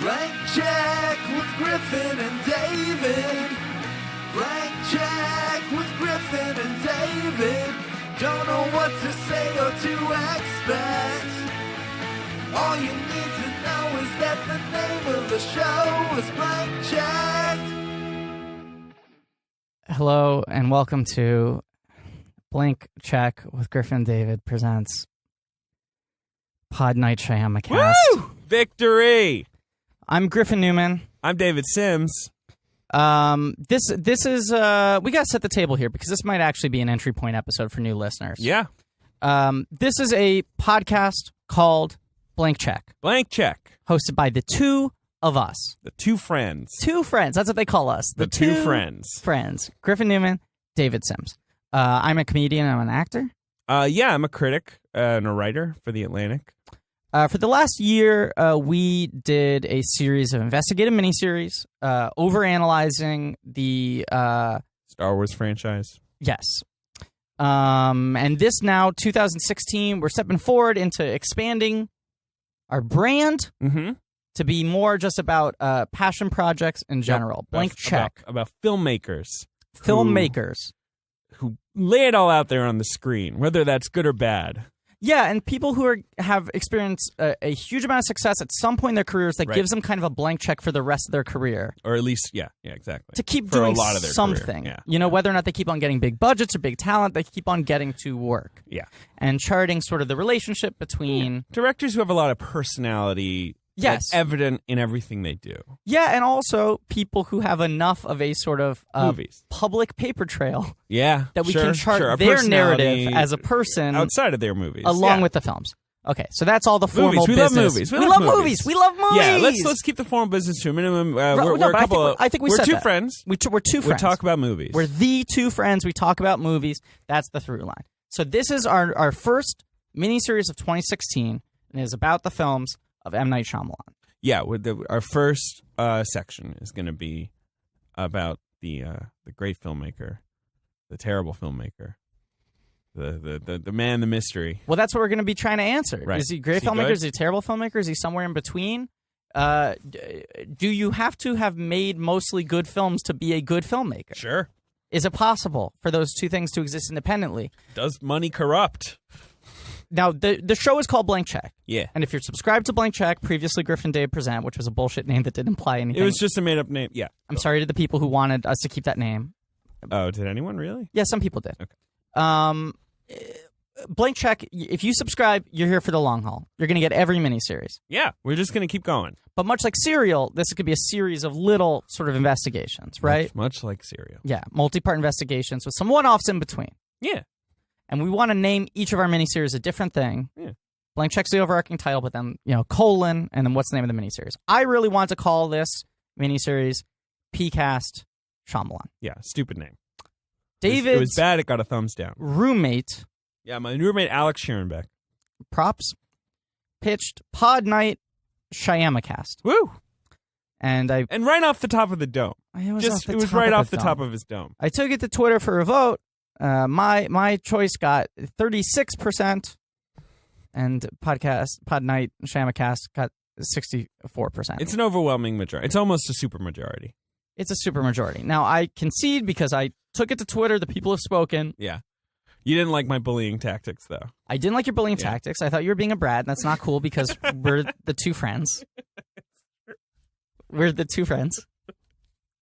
Blank check with Griffin and David. Blank check with Griffin and David. Don't know what to say or to expect. All you need to know is that the name of the show is Blank Check. Hello and welcome to Blank Check with Griffin and David presents Pod Night Shyamalan. Woo! Victory! I'm Griffin Newman. I'm David Sims. This is we gotta set the table here because this might actually be an entry point episode for new listeners. Yeah. This is a podcast called Blank Check. Blank Check. Hosted by the two of us. The two friends. Two friends. That's what they call us. The two friends. Friends. Griffin Newman, David Sims. I'm a comedian. I'm an actor. Yeah, I'm a critic and a writer for The Atlantic. For the last year, we did a series of investigative miniseries overanalyzing the Star Wars franchise. Yes. And this now, 2016, we're stepping forward into expanding our brand to be more just about passion projects in general. Blank Check. About filmmakers. Filmmakers. Who lay it all out there on the screen, whether that's good or bad. Yeah, and people who have experienced a huge amount of success at some point in their careers that gives them kind of a blank check for the rest of their career. Or at least, yeah, exactly. To keep for doing a lot of their something. Career. Yeah. You know, whether or not they keep on getting big budgets or big talent, they keep on getting to work. Yeah. And charting sort of the relationship between... Directors who have a lot of personality... Yes. That's evident in everything they do. Yeah, and also people who have enough of a sort of public paper trail that we can chart their narrative as a person outside of their movies, along with the films. Okay, so that's all the formal movies. We business. Love movies. We love movies. We love movies. Yeah, let's keep the formal business to a minimum. I think we're two friends. We're two friends. We talk about movies. We're the two friends. We talk about movies. That's the through line. So this is our first miniseries of 2016, and it is about the films of M. Night Shyamalan. Yeah, our first section is going to be about the great filmmaker, the terrible filmmaker, the man, the mystery. Well, that's what we're going to be trying to answer. Right. Is he a great filmmaker? Good? Is he a terrible filmmaker? Is he somewhere in between? Do you have to have made mostly good films to be a good filmmaker? Sure. Is it possible for those two things to exist independently? Does money corrupt? Now, the show is called Blank Check. Yeah. And if you're subscribed to Blank Check, previously Griffin Dave Present, which was a bullshit name that didn't imply anything. It was just a made-up name. Yeah. I'm sorry to the people who wanted us to keep that name. Oh, did anyone really? Yeah, some people did. Okay. Blank Check, if you subscribe, you're here for the long haul. You're going to get every miniseries. Yeah, we're just going to keep going. But much like Serial, this could be a series of little sort of investigations, right? Much like Serial. Yeah, multi-part investigations with some one-offs in between. Yeah. And we want to name each of our miniseries a different thing. Yeah. Blank Check's the overarching title, but then, colon, and then what's the name of the miniseries. I really want to call this miniseries PCast Shyamalan. Yeah, stupid name. David's it was bad, it got a thumbs down. Roommate. Yeah, my roommate Alex Scherenbeck. Props. Pitched Pod Night Shyamacast. Woo! And right off the top of the dome. It was right off the top of his dome. I took it to Twitter for a vote. My choice got 36%, and Pod Night Shyamacast got 64%. It's an overwhelming majority. It's almost a super majority. It's a super majority. Now, I concede because I took it to Twitter. The people have spoken. Yeah. You didn't like my bullying tactics, though. I didn't like your bullying tactics. I thought you were being a brat, and that's not cool because we're the two friends. We're the two friends.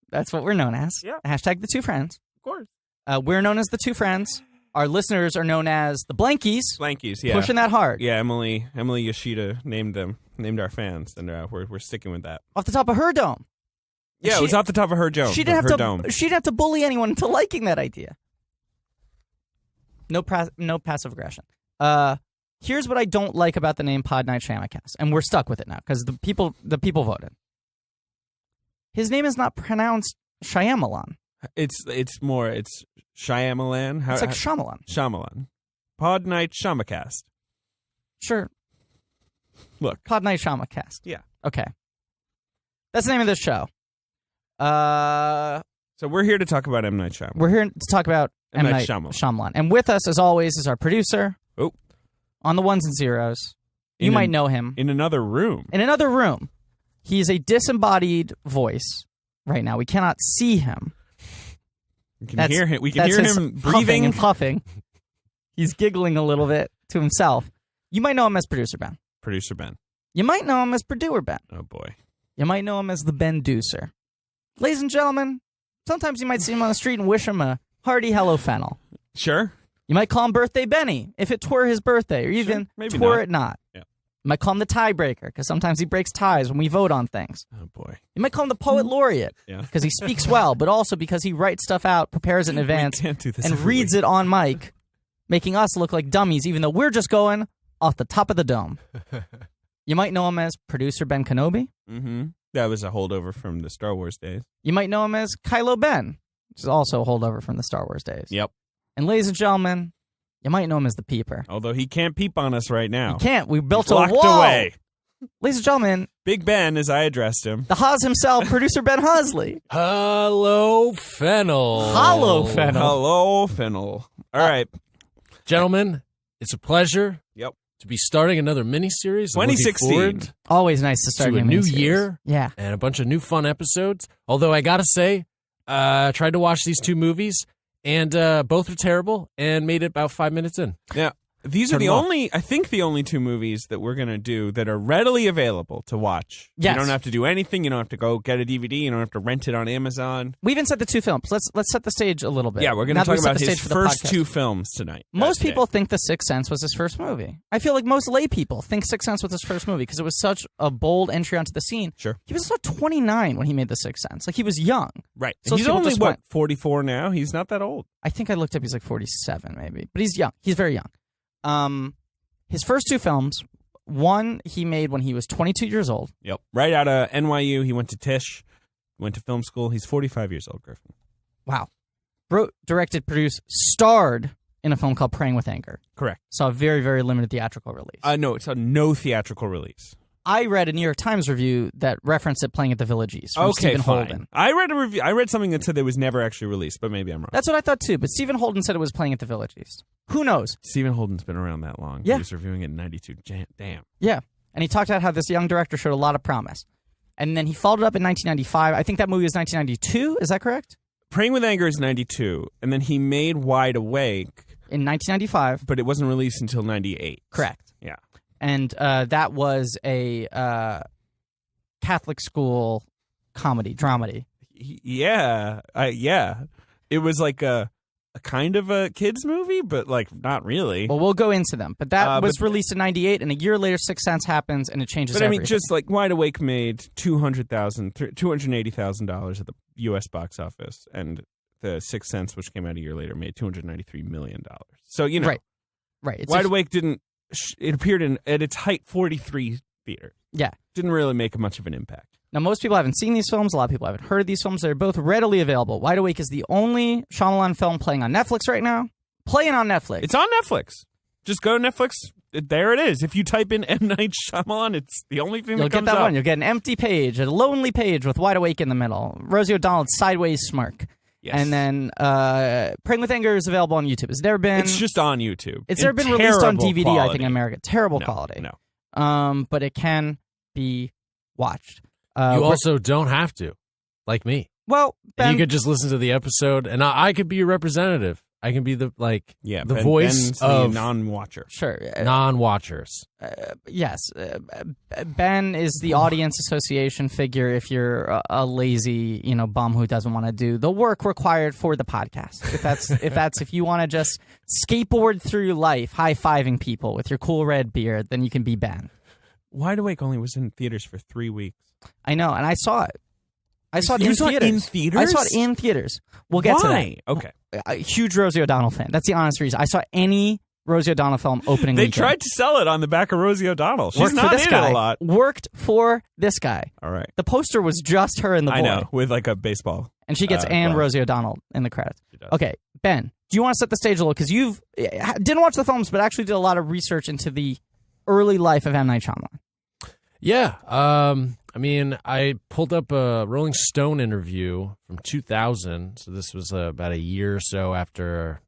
That's what we're known as. Yeah. Hashtag the two friends. Of course. We're known as the two friends. Our listeners are known as the Blankies. Blankies, yeah. Pushing that hard. Yeah, Emily Yoshida named our fans, and we're sticking with that. Off the top of her dome. Yeah, it was off the top of her dome. She didn't have to bully anyone into liking that idea. No passive aggression. Here's what I don't like about the name Pod Night Shyamacast, and we're stuck with it now because the people voted. His name is not pronounced Shyamalan. It's Shyamalan. It's like Shyamalan. Shyamalan. Pod Night Shyamacast. Sure. Look. Pod Night Shyamacast. Yeah. Okay. That's the name of this show. So we're here to talk about M. Night Shyamalan. We're here to talk about M. Night Shyamalan. And with us, as always, is our producer. Oh. On the ones and zeros. You might know him. In another room. In another room. He is a disembodied voice right now. We cannot see him. We can hear him. We can That's hear his him huffing breathing and puffing. He's giggling a little bit to himself. You might know him as Producer Ben. Producer Ben. You might know him as Purduer Ben. Oh boy. You might know him as the Ben Deucer. Ladies and gentlemen, sometimes you might see him on the street and wish him a hearty hello fennel. Sure. You might call him Birthday Benny if it were his birthday, or even maybe twere not. it not. Yeah. You might call him the tiebreaker, because sometimes he breaks ties when we vote on things. Oh boy. You might call him the Poet Laureate, Yeah. because he speaks well, but also because he writes stuff out, prepares it in advance, We can't do this and every reads week. it on mic, making us look like dummies, even though we're just going off the top of the dome. You might know him as Producer Ben Kenobi. Mm-hmm. That was a holdover from the Star Wars days. You might know him as Kylo Ben, which is also a holdover from the Star Wars days. Yep. And ladies and gentlemen, you might know him as the Peeper. Although he can't peep on us right now. You can't. We built He's a locked wall. away. Ladies and gentlemen, Big Ben, as I addressed him. the Haas himself, Producer Ben Hosley. Hello, Fennel. Hollow Fennel. Hello, Fennel. All right. Gentlemen, it's a pleasure Yep. to be starting another miniseries. I'm looking 2016. forward Always nice to start to a new new miniseries. year Yeah. and a bunch of new fun episodes. Although I gotta say, I tried to watch these two movies, and both were terrible, and made it about 5 minutes in. Now, these are Turn the them off. only, I think the only two movies that we're going to do that are readily available to watch. Yes. You don't have to do anything. You don't have to go get a DVD. You don't have to rent it on Amazon. We even set the two films. Let's set the stage a little bit. Yeah, we're going Now to that talk we set about the his stage for the first podcast. two films tonight. Most today. people think The Sixth Sense was his first movie. I feel like most lay people think Sixth Sense was his first movie because it was such a bold entry onto the scene. Sure. He was about 29 when he made The Sixth Sense. Like, he was young. Right. So He's people only, just what, went- 44 now? He's not that old. I think I looked up, he's like 47 maybe. But he's young. He's very young. His first two films, one he made when he was 22 years old. Yep. Right out of NYU. He went to Tisch, went to film school. He's 45 years old, Griffin. Wow. Wrote, directed, produced, starred in a film called Praying with Anger. Correct. Saw a very, very limited theatrical release. No, it's a no theatrical release. I read a New York Times review that referenced it playing at the Village East from Okay, Stephen fine. Holden. I read a review. I read something that said it was never actually released, but maybe I'm wrong. That's what I thought too, but Stephen Holden said it was playing at the Village East. Who knows? Stephen Holden's been around that long. Yeah. He was reviewing it in 92. Damn. Yeah. And he talked about how this young director showed a lot of promise. And then he followed it up in 1995. I think that movie was 1992. Is that correct? Praying with Anger is 92, and then he made Wide Awake, In 1995. but it wasn't released until 98. Correct. Yeah. And that was a Catholic school comedy, dramedy. Yeah. Yeah. It was like a kind of a kids movie, but like not really. Well, we'll go into them. But that was but- released in 98, and a year later, Sixth Sense happens, and it changes But I mean, everything. just like Wide Awake made $280,000 at the U.S. box office, and The Sixth Sense, which came out a year later, made $293 million. So, you know, Right. It's Wide a- Awake didn't. It appeared in at its height 43 theaters. Yeah. Didn't really make much of an impact. Now, most people haven't seen these films. A lot of people haven't heard of these films. They're both readily available. Wide Awake is the only Shyamalan film playing on Netflix right now. Playing on Netflix. It's on Netflix. Just go to Netflix. There it is. If you type in M. Night Shyamalan, it's the only thing You'll that get comes that up. one. You'll get an empty page, a lonely page with Wide Awake in the middle. Rosie O'Donnell's sideways smirk. Yes. And then Praying with Anger is available on YouTube. It's never been. It's just on YouTube. It's In never been released on terrible DVD. I think quality. in America. Terrible No, quality. No. But it can be watched. You also don't have to, like me. Well, And Ben, you could just listen to the episode, and I could be your representative. I can be the Yeah. the Ben- voice Ben's of the non-watcher. sure. non-watchers. Yes, Ben is the audience association figure. If you're a lazy, bum who doesn't want to do the work required for the podcast, if you want to just skateboard through life, high-fiving people with your cool red beard, then you can be Ben. Wide Awake only was in theaters for 3 weeks. I know, and I saw it. I saw it You in saw it theaters. in theaters? I saw it in theaters. We'll get to Why? that. Okay. A huge Rosie O'Donnell fan. That's the honest reason. I saw any Rosie O'Donnell film opening They weekend. tried to sell it on the back of Rosie O'Donnell. She's Worked not for this in guy. it a lot. Worked for this guy. All right. The poster was just her and the boy. I know, with like a baseball. And she gets and glove. Rosie O'Donnell in the credits. She does. Okay, Ben, do you want to set the stage a little? Because you've didn't watch the films, but actually did a lot of research into the early life of M. Night Shyamalan. Yeah. I mean, I pulled up a Rolling Stone interview from 2000. So this was about a year or so after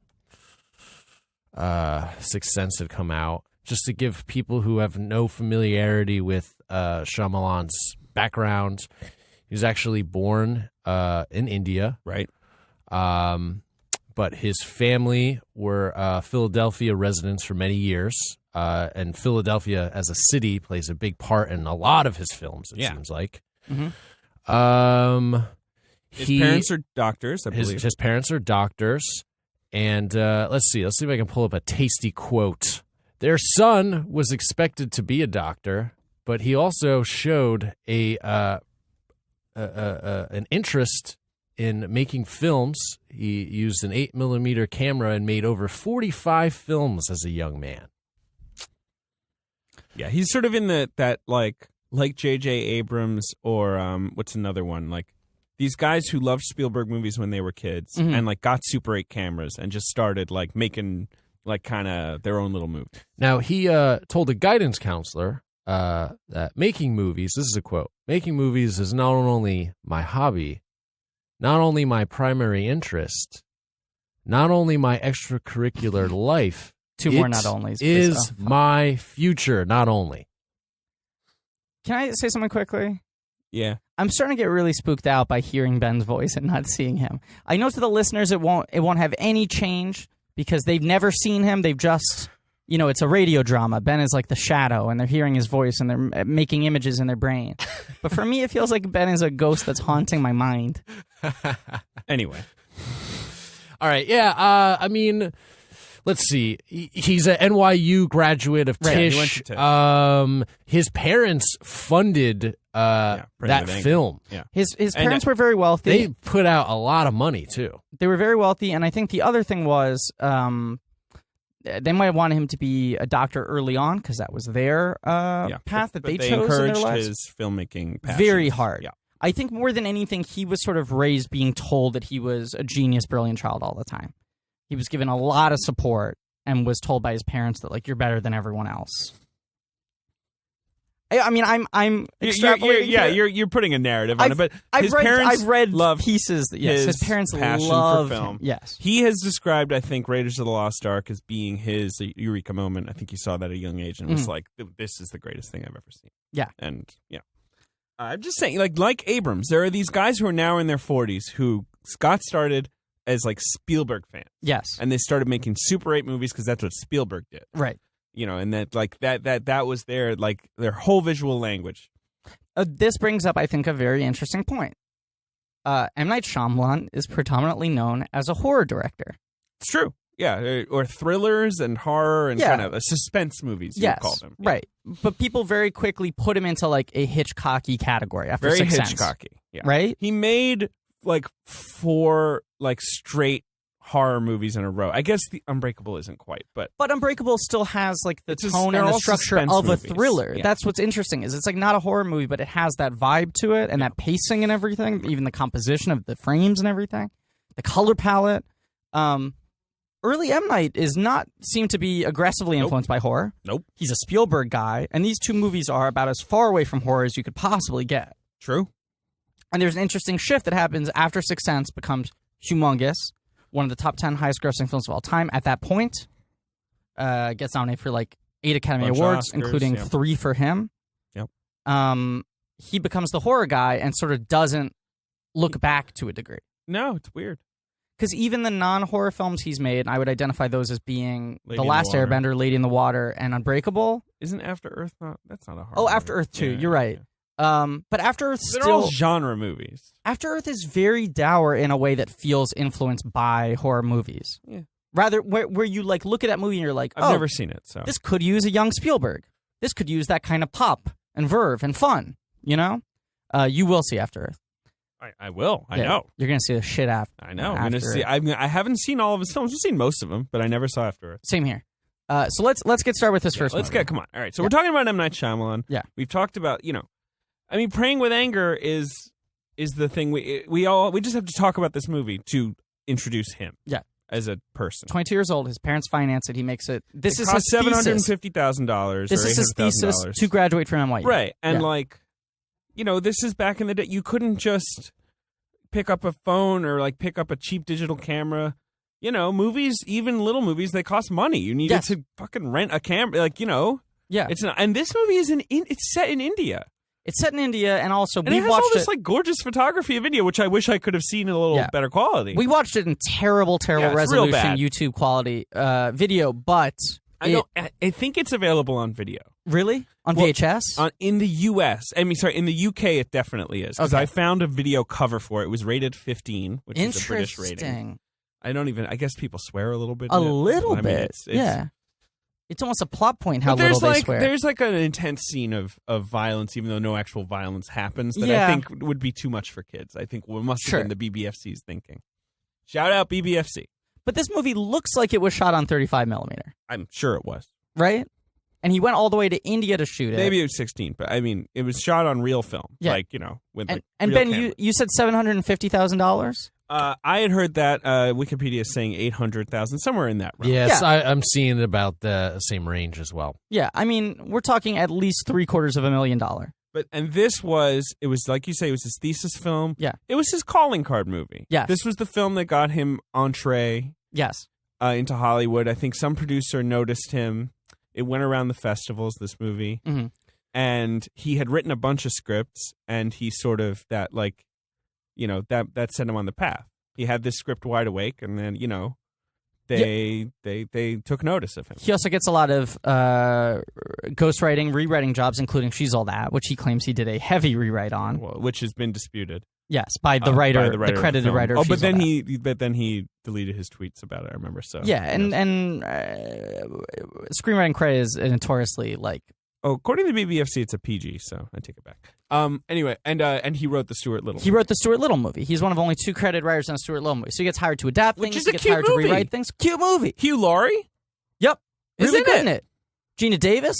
Sixth Sense had come out, just to give people who have no familiarity with Shyamalan's background. He was actually born in India. Right. But his family were Philadelphia residents for many years. And Philadelphia as a city plays a big part in a lot of his films, it seems like. Mm-hmm. His parents are doctors, I believe. His parents are doctors. And let's see if I can pull up a tasty quote. Their son was expected to be a doctor, but he also showed an interest in making films. He used an 8mm camera and made over 45 films as a young man. Yeah, he's sort of in that like J.J. Abrams or what's another one? Like these guys who loved Spielberg movies when they were kids and like got Super 8 cameras and just started like making like kind of their own little movie. Now, he told a guidance counselor that making movies, this is a quote, making movies is not only my hobby, not only my primary interest, not only my extracurricular life, Two more not onlys. is my future, not only. Can I say something quickly? Yeah. I'm starting to get really spooked out by hearing Ben's voice and not seeing him. I know to the listeners it won't have any change because they've never seen him. They've just, it's a radio drama. Ben is like the shadow, and they're hearing his voice, and they're making images in their brain. But for me, it feels like Ben is a ghost that's haunting my mind. Anyway. All right. Yeah. I mean, let's see. He's an NYU graduate of Right, Tisch. he went to Tisch. His parents funded that film. Yeah. His parents were very wealthy. They put out a lot of money, too. They were very wealthy, and I think the other thing was they might have wanted him to be a doctor early on because that was their path that they chose in their encouraged lives. his filmmaking passion. Very hard. Yeah. I think more than anything, he was sort of raised being told that he was a genius, brilliant child all the time. He was given a lot of support and was told by his parents that, like, you're better than everyone else. I mean, I'm extrapolating. You're putting a narrative on it, but his parents I've read loved pieces. Yes, his parents passion loved for film. him. Yes, he has described, I think, Raiders of the Lost Ark as being his eureka moment. I think he saw that at a young age and was like, "This is the greatest thing I've ever seen." Yeah, and I'm just saying, like Abrams, there are these guys who are now in their 40s who got started as like Spielberg fans. Yes, and they started making Super 8 movies because that's what Spielberg did. Right. And that like that was their whole visual language. This brings up, I think, a very interesting point. M. Night Shyamalan is predominantly known as a horror director. It's true. Yeah, or thrillers and horror and kind of suspense movies, you would call them. Yeah. Right. But people very quickly put him into like a Hitchcocky category after very Sixth Sense. Hitchcocky. Yeah. Right? He made like 4 like straight horror movies in a row. I guess the Unbreakable isn't quite, but Unbreakable still has like the tone they're and the all structure suspense of movies. a thriller. Yeah. That's what's interesting. Is it's like not a horror movie, but it has that vibe to it and that pacing and everything. Even the composition of the frames and everything, the color palette. Early M. Night is not seem to be aggressively influenced by horror. Nope. He's a Spielberg guy, and these two movies are about as far away from horror as you could possibly get. True. And there's an interesting shift that happens after Sixth Sense becomes humongous, one of the top 10 highest-grossing films of all time. At that point, gets nominated for like 8 Academy Awards, Oscars, including 3 for him. Yep. He becomes the horror guy and sort of doesn't look back to a degree. No, it's weird. Because even the non-horror films he's made, I would identify those as being Lady The in Last the Water. Airbender, Lady in the Water, and Unbreakable. Isn't After Earth not? That's not a horror. Oh, movie. After Earth 2, Yeah, you're right. yeah. But After Earth They're still... all genre movies. After Earth is very dour in a way that feels influenced by horror movies. Yeah. Rather, where you like look at that movie and you're like, I've never seen it, so this could use a young Spielberg. This could use that kind of pop and verve and fun, you know? You will see After Earth. I will. I Yeah, know. You're going to see the shit after. I know. I'm gonna see. I haven't seen all of his films. I've seen most of them, but I never saw After Earth. Same here. So let's get started with this first Let's movie. get. Come on. All right. So we're talking about M. Night Shyamalan. Yeah. We've talked about. I mean, Praying with Anger is the thing we just have to talk about this movie to introduce him. Yeah. As a person. 22 years old. His parents finance it. He makes it. This is cost his thesis. $750,000. This is his thesis to graduate from NYU. Right. And Yeah. this is back in the day. You couldn't just pick up a phone or like pick up a cheap digital camera. Movies, even little movies, they cost money. You needed to fucking rent a camera. Yeah. Yeah. It's not. And this movie is it's set in India. It's set in India, and also And we it has watched all this it. like gorgeous photography of India, which I wish I could have seen in a little better quality. We watched it in terrible Yeah, it's real resolution, bad. YouTube quality video, but I think it's available on video. Really? On Well, VHS? In the U.S. I mean, sorry, in the U.K. it definitely is. Because Okay. I found a video cover for it. It was rated 15, which is a British rating. Interesting. I guess people swear a little bit. A in it. little I mean, bit. it's, yeah. It's almost a plot point how but there's little they swear. There's like an intense scene of violence, even though no actual violence happens, that Yeah. I think would be too much for kids. I think what must have Sure. been the BBFC's thinking. Shout out BBFC. But this movie looks like it was shot on 35 millimeter, I'm sure it was. right? And he went all the way to India to shoot it. Maybe it was 16, but I mean, it was shot on real film. Yeah. Like, with And, like and real Ben, camera. you said $750,000? I had heard that Wikipedia is saying 800,000, somewhere in that realm. Yes, Yeah. I'm seeing about the same range as well. Yeah, I mean, we're talking at least $750,000. And this was, it was like you say, it was his thesis film. Yeah. It was his calling card movie. Yes. This was the film that got him entree Yes. into Hollywood. I think some producer noticed him. It went around the festivals, this movie. Mm-hmm. And he had written a bunch of scripts, and he sort of, that set him on the path. He had this script wide awake, and then, they took notice of him. He also gets a lot of ghostwriting, rewriting jobs, including She's All That, which he claims he did a heavy rewrite on. Well, which has been disputed. Yes, by the writer, by the credited film. writer. Oh, of but She's All then That. he deleted his tweets about it. I remember. So Yeah, and screenwriting credit is notoriously like. Oh, according to BBFC, it's a PG, so I take it back. Anyway, and he wrote the Stuart Little. He wrote the Stuart Little movie. He's one of only 2 credited writers on a Stuart Little movie. So he gets hired to adapt Which things. is He a gets cute hired movie. to rewrite things. Cute movie. Hugh Laurie. Yep. Is Really it good it? in it. Gina Davis,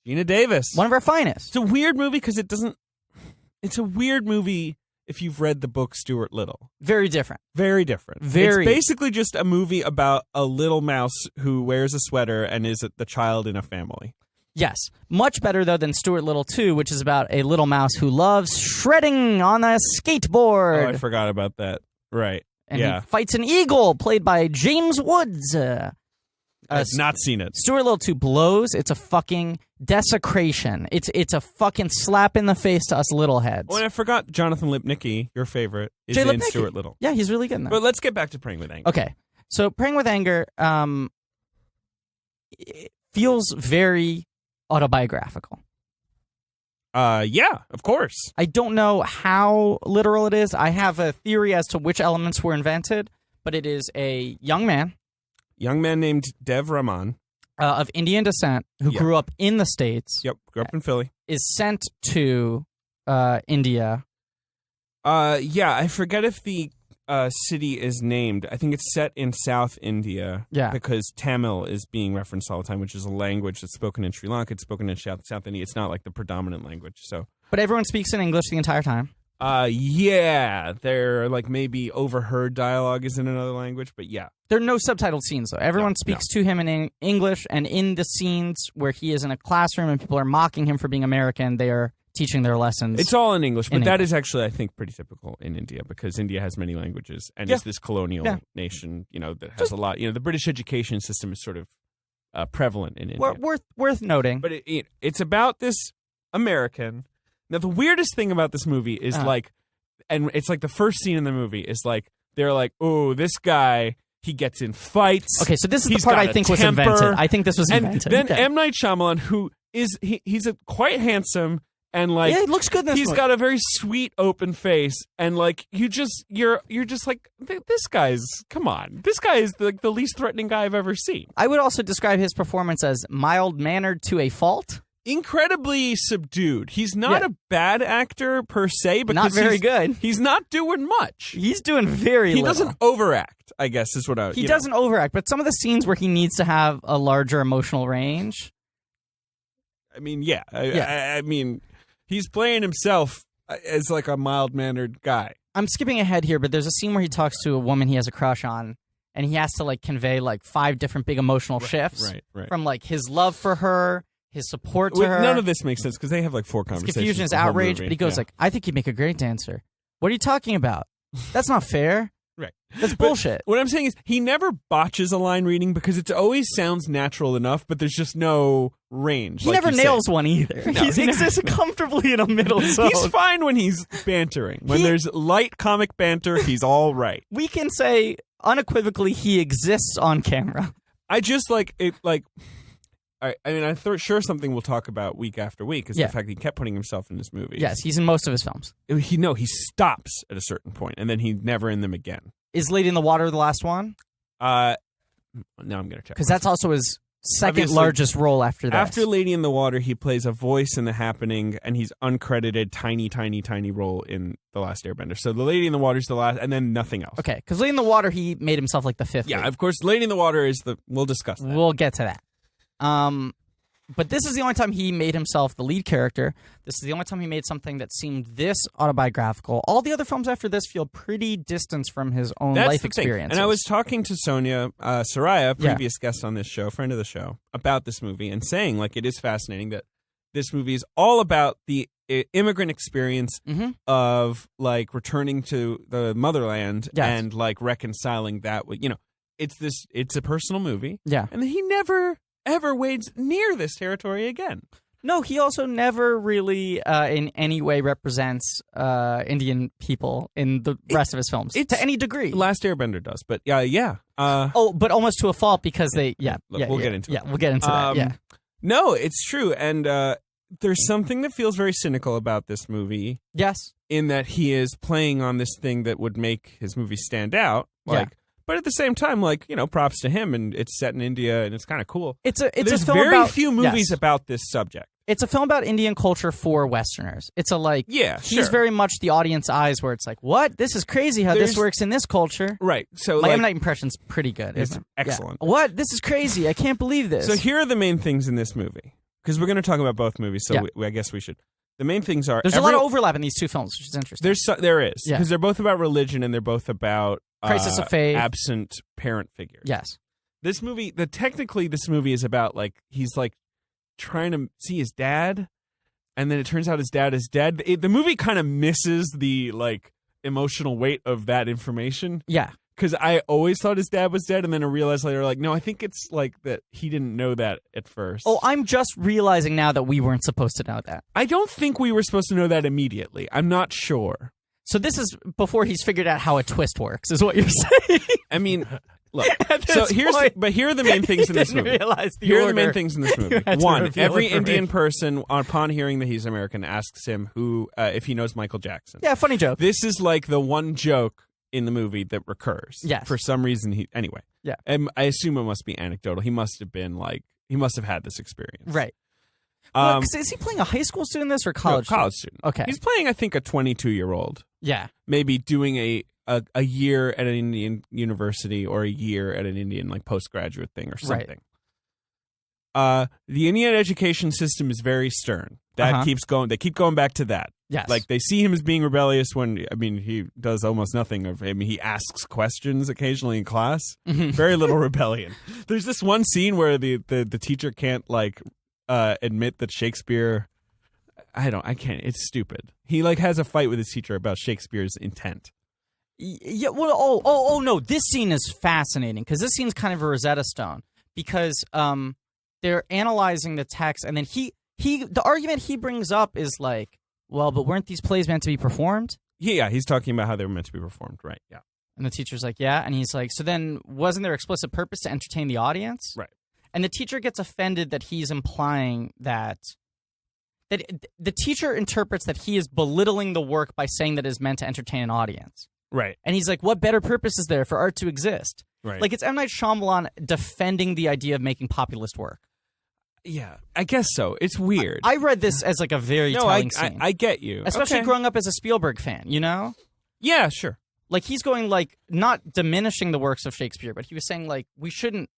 Gina Davis. one of our finest. It's a weird movie because it doesn't. It's a weird movie if you've read the book Stuart Little. Very different. Very different. Very. It's basically just a movie about a little mouse who wears a sweater and is the child in a family. Yes. Much better, though, than Stuart Little 2, which is about a little mouse who loves shredding on a skateboard. Oh, I forgot about that. Right. And yeah. he fights an eagle, played by James Woods. I've not seen it. Stuart Little 2 blows. It's a fucking desecration. It's a fucking slap in the face to us little heads. Oh, and I forgot Jonathan Lipnicki, your favorite, is Jay in Lipnicki. Stuart Little. Yeah, he's really good in that. But let's get back to Praying with Anger. Okay. So Praying with Anger it feels very autobiographical. Yeah, of course. I don't know how literal it is. I have a theory as to which elements were invented, but it is a young man Young man named Dev Rahman. of Indian descent who Yep. grew up in the States, Yep, grew up in Philly. is sent to India. Yeah, I forget if the city is named. I think it's set in South India. Yeah. Because Tamil is being referenced all the time, which is a language that's spoken in Sri Lanka. It's spoken in South India. It's not like the predominant language. So, But everyone speaks in English the entire time. yeah, there like maybe overheard dialogue is in another language, but yeah. There are no subtitled scenes, though. Everyone No, speaks to him in English, and in the scenes where he is in a classroom and people are mocking him for being American, they are teaching their lessons. It's all in English, but In that English. is actually, I think, pretty typical in India because India has many languages and Yeah. is this colonial Yeah. nation, that has a lot. The British education system is sort of prevalent in India. worth noting. But it's about this American. Now, the weirdest thing about this movie is and it's like the first scene in the movie is like, they're like, oh, this guy, he gets in fights. Okay, so this is the He's part got I a think was temper. invented. I think this was And invented. then Okay. M. Night Shyamalan, who is, he's quite handsome and like, yeah, it looks good in this he's movie. got a very sweet open face and like you're just like this guy's come on, this guy is the least threatening guy I've ever seen. I would also describe his performance as mild-mannered to a fault. Incredibly subdued. He's not Yeah. a bad actor per se, but Not very good. He's not doing much. He's doing very He little. doesn't overact, I guess is what I He doesn't overact, but some of the scenes where he needs to have a larger emotional range. I mean, yeah. Yeah. I mean, he's playing himself as like a mild-mannered guy. I'm skipping ahead here, but there's a scene where he talks to a woman he has a crush on, and he has to like convey like 5 different big emotional shifts Right. from like his love for her, his support to her. None of this makes sense because they have like 4 his conversations. confusion, his the whole outrage, movie. but he goes Yeah. like, "I think you'd make a great dancer." What are you talking about? That's not fair. Right. That's bullshit. What I'm saying is he never botches a line reading because it always sounds natural enough, but there's just no range. He never nails one either. No, he exists comfortably in a middle zone. He's fine when he's bantering. When there's light comic banter, he's all right. We can say unequivocally he exists on camera. I just like it. Like, I mean, I'm sure something we'll talk about week after week is the fact that he kept putting himself in his movies. Yes, he's in most of his films. He stops at a certain point, and then he's never in them again. Is Lady in the Water the last one? Now I'm gonna check because that's also his second Obviously, largest role after this. After Lady in the Water, he plays a voice in The Happening, and he's uncredited, tiny role in The Last Airbender. So the Lady in the Water is the last, and then nothing else. Okay, because Lady in the Water, he made himself like the fifth. Yeah, lead. of course, Lady in the Water is we'll discuss that. We'll get to that. But this is the only time he made himself the lead character. This is the only time he made something that seemed this autobiographical. All the other films after this feel pretty distant from his own life experiences. And I was talking to Sonia Soraya, previous guest on this show, friend of the show, about this movie and saying, like, it is fascinating that this movie is all about the immigrant experience of, like, returning to the motherland and, like, reconciling that with, it's a personal movie. Yeah. And he never ever wades near this territory again. No, he also never really in any way represents Indian people in the rest of his films to any degree. Last Airbender does, but yeah. But almost to a fault because they, we'll get into it. Yeah, we'll get into that, yeah. No, it's true, and there's something that feels very cynical about this movie. Yes. In that he is playing on this thing that would make his movie stand out, But at the same time, like, props to him, and it's set in India, and it's kind of cool. There's a very few movies about this subject. It's a film about Indian culture for Westerners. It's he's very much the audience eyes where it's like, what? This is crazy how this works in this culture. Right. So my M. Night impression's pretty good. It's excellent. Yeah. What? This is crazy. I can't believe this. So here are the main things in this movie, because we're going to talk about both movies, so I guess we should. The main things are... There's a lot of overlap in these two films, which is interesting. There is, because they're both about religion, and they're both about... crisis of faith. Absent parent figures. Yes. This movie, technically this movie is about, like, he's, like, trying to see his dad, and then it turns out his dad is dead. The movie kind of misses the, like, emotional weight of that information. Yeah. Because I always thought his dad was dead, and then I realized later, like, no, I think it's, like, that he didn't know that at first. Oh, I'm just realizing now that we weren't supposed to know that. I don't think we were supposed to know that immediately. I'm not sure. So this is before he's figured out how a twist works, is what you're saying. I mean, look. So here are the main things in this movie. Here are the main things in this movie. One, every Indian person, upon hearing that he's American, asks him if he knows Michael Jackson. Yeah, funny joke. This is like the one joke in the movie that recurs. Yes. For some reason, anyway. Yeah. I assume it must be anecdotal. He must have had this experience. Right. Is he playing a high school student in this or college student? College student. Okay. He's playing, I think, a 22-year-old. Yeah. Maybe doing a year at an Indian university or a year at an Indian, like, postgraduate thing or something. Right. The Indian education system is very stern. That keeps going. They keep going back to that. Yes. Like, they see him as being rebellious when, I mean, he does almost nothing of, I mean, he asks questions occasionally in class. Very little rebellion. There's this one scene where the teacher can't, like, admit that Shakespeare, I can't, it's stupid. He, like, has a fight with his teacher about Shakespeare's intent. Yeah, well, oh no, this scene is fascinating because this scene's kind of a Rosetta Stone because they're analyzing the text, and then the argument he brings up is like, well, but weren't these plays meant to be performed? Yeah, he's talking about how they were meant to be performed, right? Yeah. And the teacher's like, yeah, and he's like, so then wasn't there explicit purpose to entertain the audience? Right. And the teacher gets offended that he's implying that the teacher interprets that he is belittling the work by saying that it is meant to entertain an audience. Right. And he's like, what better purpose is there for art to exist? Right. Like, it's M. Night Shyamalan defending the idea of making populist work. Yeah, I guess so. It's weird. I read this as like a very telling scene. I get you. Especially growing up as a Spielberg fan, you know? Yeah, sure. Like, he's going, like, not diminishing the works of Shakespeare, but he was saying, like, we shouldn't...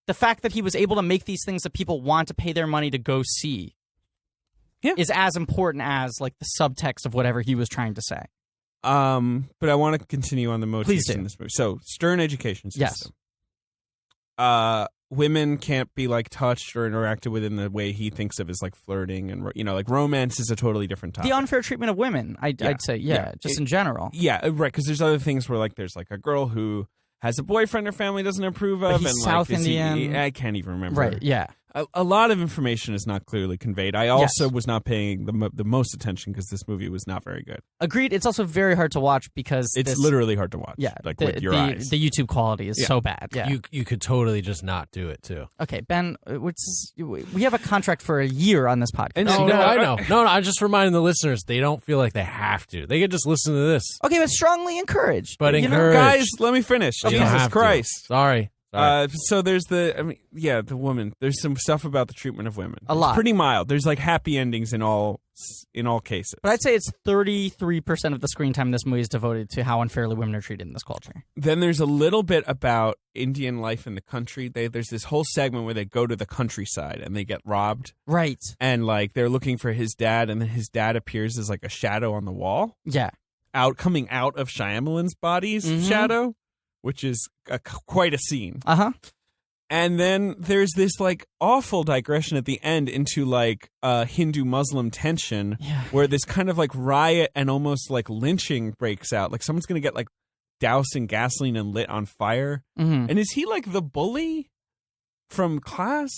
The fact that he was able to make these things that people want to pay their money to go see is as important as, like, the subtext of whatever he was trying to say. But I want to continue on the motifs in this movie. So, stern education system. Yes. women can't be like touched or interacted with in the way he thinks of as like flirting and like romance is a totally different topic. The unfair treatment of women, I'd say, just in general. Yeah, right. Because there's other things where like there's like a girl who has a boyfriend her family doesn't approve of, but he's and South like Indian. I can't even remember. Right. Yeah. A lot of information is not clearly conveyed. I also was not paying the most attention because this movie was not very good. Agreed. It's also very hard to watch because it's literally hard to watch. Yeah, like with your eyes. The YouTube quality is so bad. Yeah, you could totally just not do it too. Okay, Ben, we have a contract for a year on this podcast. I know. No, I'm just reminding the listeners they don't feel like they have to. They could just listen to this. Okay, but strongly encouraged. But encouraged. Guys, let me finish. Okay. Jesus Christ. Sorry. So there's the woman. There's some stuff about the treatment of women. A lot. It's pretty mild. There's like happy endings in all cases. But I'd say it's 33% of the screen time in this movie is devoted to how unfairly women are treated in this culture. Then there's a little bit about Indian life in the country. There's this whole segment where they go to the countryside and they get robbed. Right. And like they're looking for his dad, and then his dad appears as like a shadow on the wall. Yeah. Coming out of Shyamalan's body's shadow. Which is quite a scene. Uh-huh. And then there's this, like, awful digression at the end into, like, Hindu-Muslim tension where this kind of, like, riot and almost, like, lynching breaks out. Like, someone's going to get, like, doused in gasoline and lit on fire. Mm-hmm. And is he, like, the bully from Class?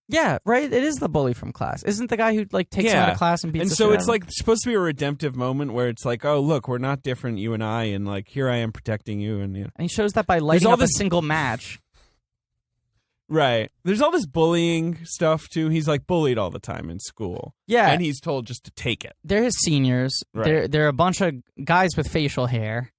Yeah, right? It is the bully from Class. Isn't the guy who, like, takes him out of class and beats And the so shit it's, out of him? like, supposed to be a redemptive moment where it's like, oh, look, we're not different, you and I, and, like, here I am protecting you. And he shows that by lighting up a single match. Right. There's all this bullying stuff, too. He's, like, bullied all the time in school. Yeah. And he's told just to take it. They're his seniors. Right. They're a bunch of guys with facial hair,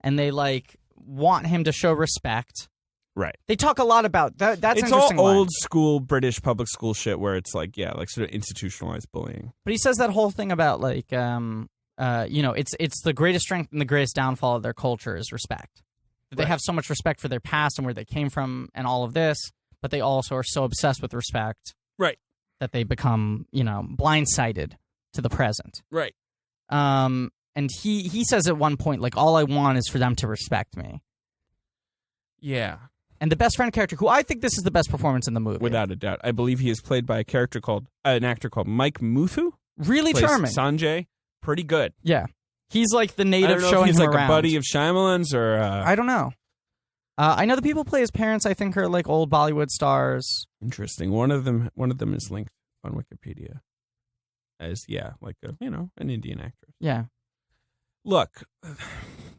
and they, like, want him to show respect. Right. They talk a lot about that. That's it's interesting. All old school British public school shit where it's like, like sort of institutionalized bullying. But he says that whole thing about like, it's the greatest strength and the greatest downfall of their culture is respect. They have so much respect for their past and where they came from and all of this, but they also are so obsessed with respect, right, that they become blindsided to the present. Right. And he says at one point, like, all I want is for them to respect me. Yeah. And the best friend character, who I think this is the best performance in the movie. Without a doubt. I believe he is played by an actor called Mike Muthu. Really charming. Sanjay. Pretty good. Yeah. He's like the native I don't know showing if he's him like around. a buddy of Shyamalan's or... I don't know. I know the people who play his parents, I think, are like old Bollywood stars. Interesting. One of them is linked on Wikipedia as, like an Indian actress. Yeah. Look,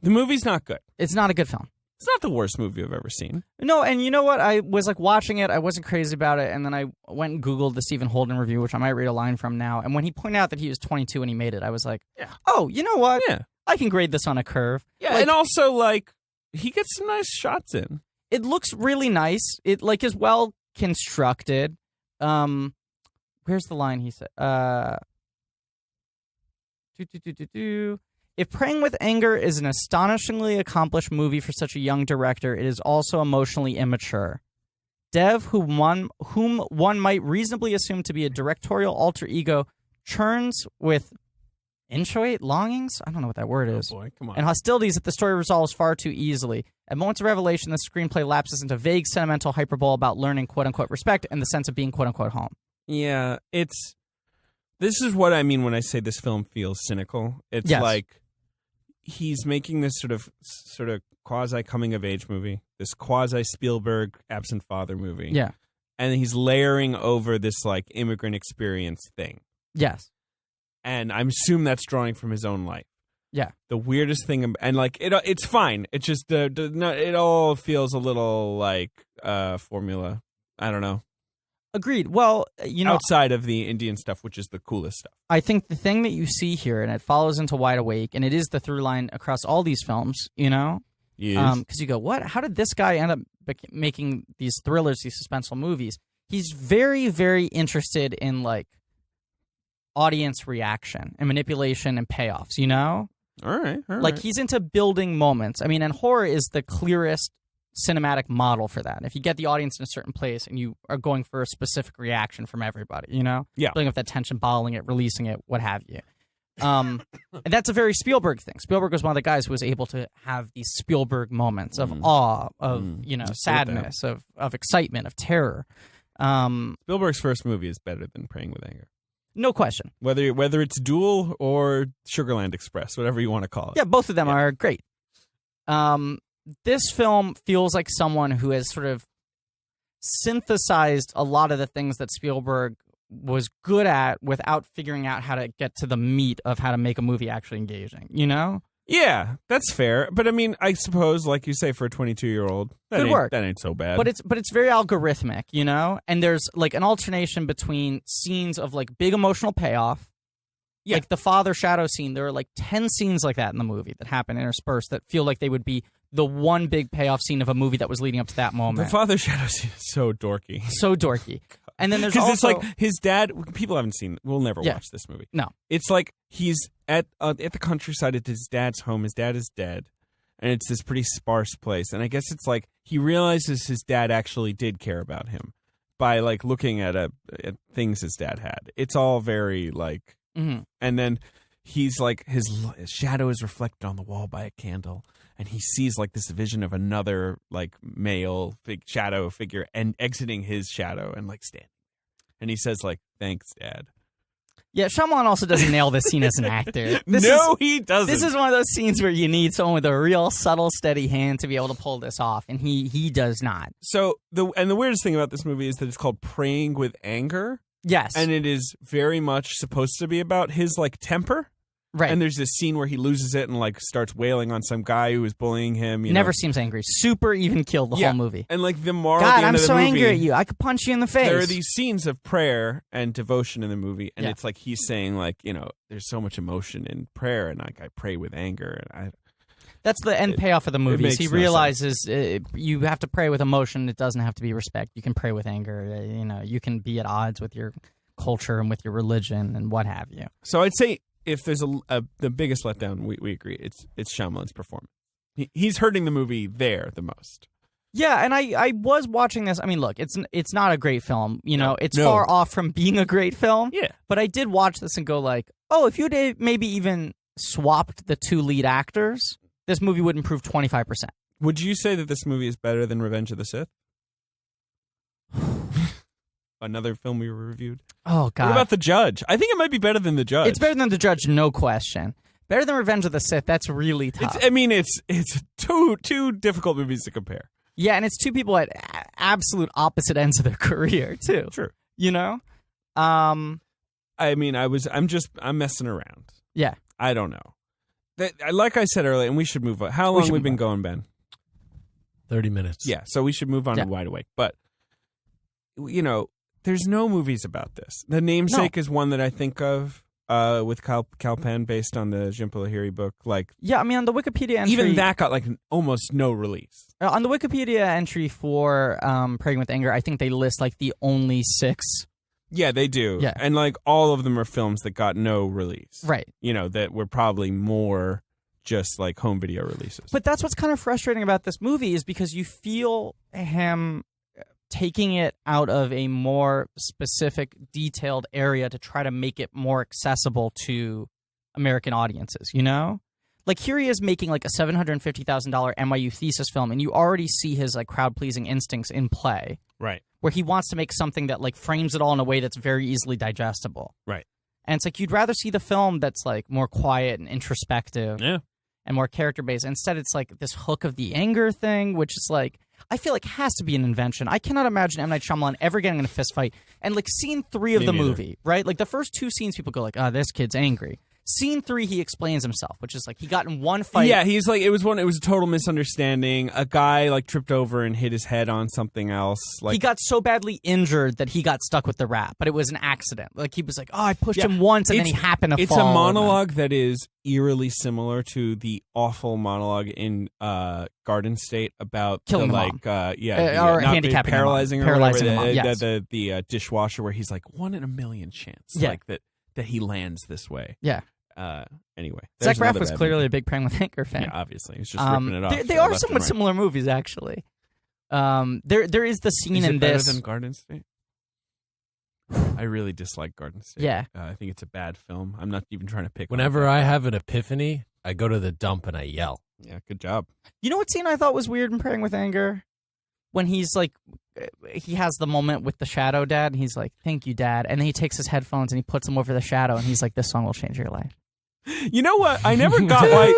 the movie's not good. It's not a good film. It's not the worst movie I've ever seen. No, and you know what? I was like watching it. I wasn't crazy about it, and then I went and Googled the Stephen Holden review, which I might read a line from now. And when he pointed out that he was 22 when he made it, I was like, oh, you know what? Yeah. I can grade this on a curve. Yeah, like, and also, like, he gets some nice shots in. It looks really nice. It, like, is well constructed. Where's the line he said? If Praying with Anger is an astonishingly accomplished movie for such a young director, it is also emotionally immature. Dev, whom one might reasonably assume to be a directorial alter ego, churns with inchoate longings? I don't know what that word is. Oh boy, come on. And hostilities that the story resolves far too easily. At moments of revelation, the screenplay lapses into vague, sentimental hyperbole about learning quote-unquote respect and the sense of being quote-unquote home. Yeah, this is what I mean when I say this film feels cynical. It's like he's making this sort of quasi coming of age movie, this quasi Spielberg absent father movie. Yeah. And he's layering over this like immigrant experience thing. Yes. And I assume that's drawing from his own life. Yeah. The weirdest thing, and like it's fine. It's just it all feels a little like formula. I don't know. Agreed. Well, outside of the Indian stuff, which is the coolest stuff. I think the thing that you see here, and it follows into Wide Awake, and it is the through line across all these films, Yes. Because you go, what? How did this guy end up making these thrillers, these suspenseful movies? He's very, very interested in like audience reaction and manipulation and payoffs. All right. Like he's into building moments. I mean, and horror is the clearest cinematic model for that. If you get the audience in a certain place and you are going for a specific reaction from everybody, Yeah. building up that tension, bottling it, releasing it, what have you. And that's a very Spielberg thing. Spielberg was one of the guys who was able to have these Spielberg moments of awe, of sadness, of excitement, of terror. Spielberg's first movie is better than Praying with Anger. No question. Whether it's Duel or Sugarland Express, whatever you want to call it. Yeah, both of them are great. This film feels like someone who has sort of synthesized a lot of the things that Spielberg was good at without figuring out how to get to the meat of how to make a movie actually engaging, you know? Yeah, that's fair. But I mean, I suppose, like you say, for a 22-year-old, that ain't so bad. But it's very algorithmic, you know? And there's like an alternation between scenes of like big emotional payoff. Yeah. Like the father shadow scene, there are like 10 scenes like that in the movie that happen interspersed that feel like they would be the one big payoff scene of a movie that was leading up to that moment. The father shadow scene is so dorky. So dorky. And then there's also... Because it's like his dad... People haven't seen... We'll never watch this movie. No. It's like he's at the countryside at his dad's home. His dad is dead. And it's this pretty sparse place. And I guess it's like he realizes his dad actually did care about him by like looking at things his dad had. It's all very like... Mm-hmm. And then he's like... His shadow is reflected on the wall by a candle. And he sees like this vision of another like male shadow figure and exiting his shadow and like standing. And he says like, "Thanks, Dad." Yeah, Shyamalan also doesn't nail this scene as an actor. He doesn't. This is one of those scenes where you need someone with a real subtle, steady hand to be able to pull this off, and he does not. So the weirdest thing about this movie is that it's called Praying with Anger. Yes, and it is very much supposed to be about his like temper. Right. And there's this scene where he loses it and like starts wailing on some guy who was bullying him. Never seems angry. Super even killed the whole movie. And like the moral God, at the end I'm of the so movie, angry at you. I could punch you in the face. There are these scenes of prayer and devotion in the movie, and it's like he's saying like, there's so much emotion in prayer, and like I pray with anger, and that's the end payoff of the movie. He realizes sense. You have to pray with emotion. It doesn't have to be respect. You can pray with anger. You can be at odds with your culture and with your religion and what have you. So I'd say, if there's the biggest letdown, we agree, it's Shyamalan's performance. He's hurting the movie there the most. Yeah, and I was watching this. I mean, look, it's not a great film. It's far off from being a great film. Yeah. But I did watch this and go like, oh, if you did maybe even swapped the two lead actors, this movie would improve 25%. Would you say that this movie is better than Revenge of the Sith? Another film we reviewed. Oh, God. What about The Judge? I think it might be better than The Judge. It's better than The Judge, no question. Better than Revenge of the Sith, that's really tough. It's two difficult movies to compare. Yeah, and it's two people at absolute opposite ends of their career, too. True. I'm messing around. Yeah. I don't know. Like I said earlier, and we should move on. How long have we been going, Ben? 30 minutes. Yeah, so we should move on to Wide Awake. But, there's no movies about this. The Namesake is one that I think of with Kal Penn based on the Jim Lahiri book. Like, yeah, I mean, on the Wikipedia entry... Even that got like almost no release. On the Wikipedia entry for Praying with Anger, I think they list like the only 6. Yeah, they do. Yeah. And like all of them are films that got no release. Right. That were probably more just like home video releases. But that's what's kind of frustrating about this movie is because you feel him taking it out of a more specific, detailed area to try to make it more accessible to American audiences, Like, here he is making, like, a $750,000 NYU thesis film, and you already see his, like, crowd-pleasing instincts in play. Right. Where he wants to make something that, like, frames it all in a way that's very easily digestible. Right. And it's like, you'd rather see the film that's, like, more quiet and introspective. Yeah. And more character-based. Instead, it's, like, this hook of the anger thing, which is, like... I feel like has to be an invention. I cannot imagine M. Night Shyamalan ever getting in a fist fight. And like scene 3 of the movie, right? Like the first 2 scenes, people go like, "Oh, this kid's angry." Scene 3, he explains himself, which is like he got in one fight. Yeah, he's like it was a total misunderstanding. A guy like tripped over and hit his head on something else. Like he got so badly injured that he got stuck with the rap, but it was an accident. Like he was like, "Oh, I pushed him once," and then he happened to fall. It's a monologue that is eerily similar to the awful monologue in Garden State about killing the, like or handicapping, paralyzing, the dishwasher, where he's like 1 in a million chance, like that he lands this way. Yeah. Anyway, Zach Braff was clearly a big Praying with Anger fan. Yeah, obviously, he's just ripping it off. They are somewhat similar movies, actually. There is the scene is in it this. Better than Garden State? I really dislike Garden State. Yeah. I think it's a bad film. I'm not even trying to pick. Whenever I have an epiphany, I go to the dump and I yell. Yeah, good job. You know what scene I thought was weird in Praying with Anger? When he's like, he has the moment with the shadow dad, and he's like, "Thank you, Dad," and then he takes his headphones and he puts them over the shadow, and he's like, "This song will change your life." You know what? I never got why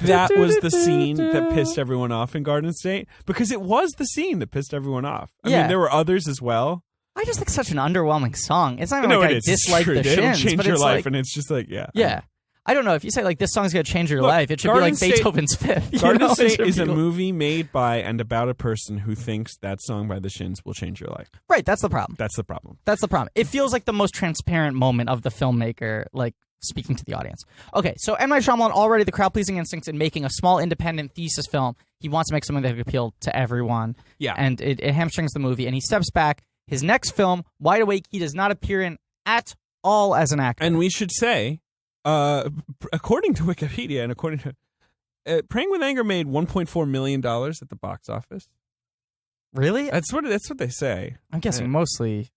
that was the scene that pissed everyone off in Garden State, because it was the scene that pissed everyone off. I mean, there were others as well. I just think it's such an underwhelming song. It's not even No, like it I is. dislike the It'll Shins, change but your it's life, like, and it's just like, yeah. I don't know if you say like this song's gonna change your life. It should Garden be like State- Beethoven's Fifth. Garden State is a movie made by and about a person who thinks that song by the Shins will change your life. Right, that's the problem. That's the problem. That's the problem. It feels like the most transparent moment of the filmmaker, like speaking to the audience. Okay, so M. Night Shyamalan, already the crowd-pleasing instincts in making a small independent thesis film. He wants to make something that could appeal to everyone. Yeah. And it hamstrings the movie, and he steps back. His next film, Wide Awake, he does not appear in at all as an actor. And we should say, according to Wikipedia and according to Praying with Anger made $1.4 million at the box office. Really? That's what they say. I'm guessing mostly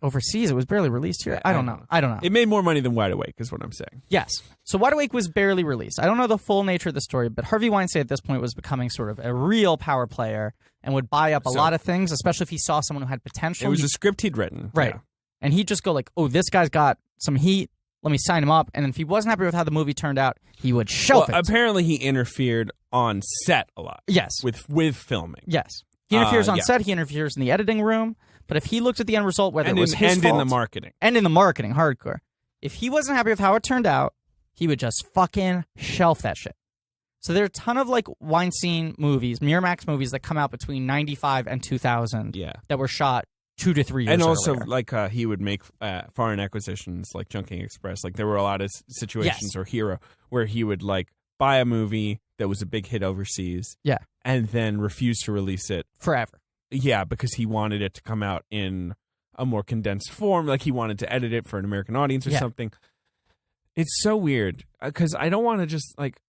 overseas. It was barely released here. I don't know. It made more money than Wide Awake, is what I'm saying. Yes. So Wide Awake was barely released. I don't know the full nature of the story, but Harvey Weinstein at this point was becoming sort of a real power player and would buy up a lot of things, especially if he saw someone who had potential. It was a script he'd written. Right. Yeah. And he'd just go like, oh, this guy's got some heat. Let me sign him up. And then if he wasn't happy with how the movie turned out, he would shelf it. Apparently he interfered on set a lot. Yes. With filming. Yes. He interferes on set. He interferes in the editing room. But if he looked at the end result, whether it was his fault, in the marketing. And in the marketing, hardcore. If he wasn't happy with how it turned out, he would just fucking shelf that shit. So there are a ton of like Weinstein movies, Miramax movies that come out between 95 and 2000 that were shot 2 to 3 years And also, earlier. like, he would make foreign acquisitions, like Junking Express. Like, there were a lot of situations, or Hero, where he would, like, buy a movie that was a big hit overseas. Yeah. And then refuse to release it. Forever. Yeah, because he wanted it to come out in a more condensed form. Like, he wanted to edit it for an American audience or something. It's so weird, because I don't want to just, like,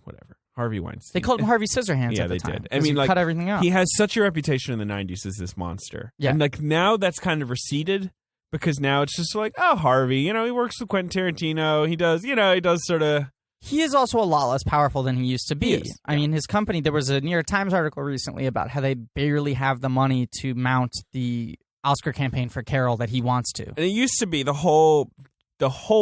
whatever. Harvey Weinstein. They called him Harvey Scissorhands at the time. Yeah, they did. I mean, like, cut everything out. He has such a reputation in the 90s as this monster. Yeah. And, like, now that's kind of receded, because now it's just like, oh, Harvey, he works with Quentin Tarantino. He does sort of... He is also a lot less powerful than he used to be. I mean, his company, there was a New York Times article recently about how they barely have the money to mount the Oscar campaign for Carol that he wants to. And it used to be the whole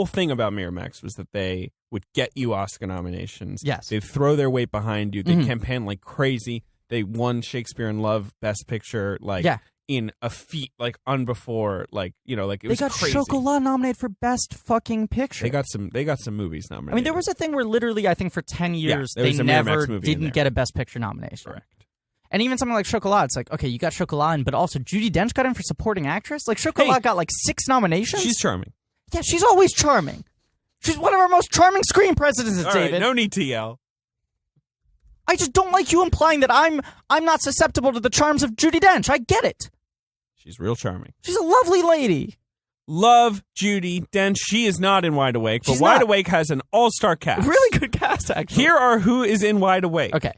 thing about Miramax was that they would get you Oscar nominations. Yes. They'd throw their weight behind you. They'd campaign like crazy. They won Shakespeare in Love Best Picture, like, in a feat, like, unbefore, like, like, it was crazy. They got Chocolat nominated for Best fucking Picture. They got some movies nominated. I mean, there was a thing where literally, I think for 10 years, they never didn't get a Best Picture nomination. Correct. And even something like Chocolat, it's like, okay, you got Chocolat, but also Judi Dench got in for supporting actress. Like, Chocolat got like 6 nominations. She's charming. Yeah, she's always charming. She's one of our most charming screen presidents, All David. right, no need to yell. I just don't like you implying that I'm not susceptible to the charms of Judi Dench. I get it. She's real charming. She's a lovely lady. Love Judi Dench. She is not in Wide Awake, but Wide Awake has an all-star cast. Really good cast, actually. Here are who is in Wide Awake. Okay.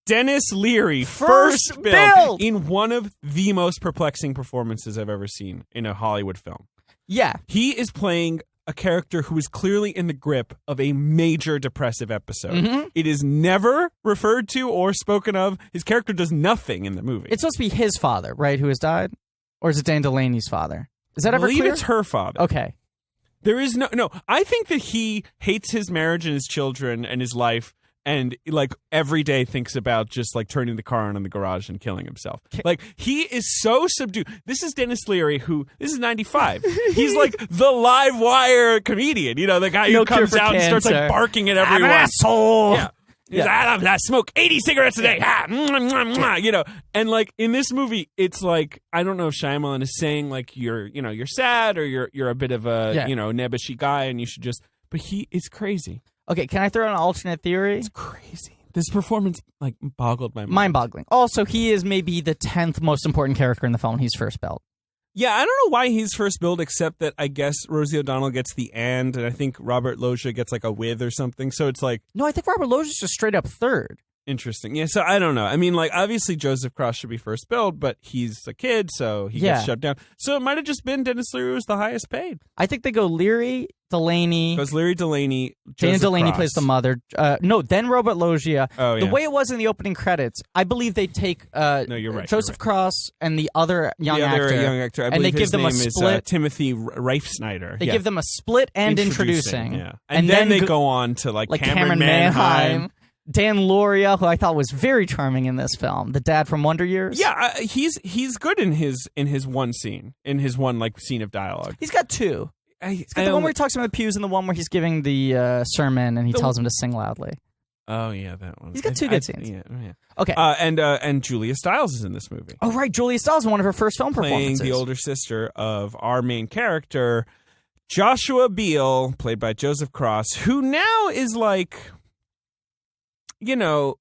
Dennis Leary, first build in one of the most perplexing performances I've ever seen in a Hollywood film. Yeah. He is playing a character who is clearly in the grip of a major depressive episode. Mm-hmm. It is never referred to or spoken of. His character does nothing in the movie. It's supposed to be his father, right, who has died? Or is it Dan Delaney's father? Is that ever clear? I believe it's her father. Okay. There is no. I think that he hates his marriage and his children and his life, and like every day thinks about just like turning the car on in the garage and killing himself. Like he is so subdued. This is Dennis Leary, this is 95. He's like the live wire comedian. The guy who comes out and starts like barking at everyone. I'm an asshole. Yeah. I smoke 80 cigarettes a day. And like in this movie, it's like I don't know if Shyamalan is saying like you're sad or you're a bit of a nebbishy guy and you should just. But it's crazy. Okay, can I throw in an alternate theory? It's crazy. This performance like boggled my mind. Mind-boggling. Also, he is maybe the 10th most important character in the film. He's first built. Yeah, I don't know why he's first build, except that I guess Rosie O'Donnell gets the and I think Robert Loggia gets like a with or something. So it's like... No, I think Robert Loggia's just straight up third. Interesting. Yeah, so I don't know. I mean, like, obviously Joseph Cross should be first billed, but he's a kid, so he gets shut down. So it might have just been Dennis Leary was the highest paid. I think they go Leary, Delaney. Goes Leary, Delaney, Dana Joseph Delaney Cross. plays the mother. No, then Robert Loggia. Oh, yeah. The way it was in the opening credits, I believe they take No, you're right. Joseph Cross and the other young the other actor. young actor. I and believe they give his them a name is split. Timothy Reifsnyder. They give them a split and introducing. Yeah. And then they go on to like Cameron Manheim. Dan Lauria, who I thought was very charming in this film, the dad from Wonder Years. Yeah, he's good in his one scene, in his one like scene of dialogue. He's got two. He's got the one where he talks about the pews and the one where he's giving the sermon and he tells him to sing loudly. Oh yeah, that one. He's got two good scenes. Yeah. Okay. And Julia Stiles is in this movie. Oh right, Julia Stiles in one of her first film playing performances. the older sister of our main character, Joshua Biel, played by Joseph Cross, who now is like, you know,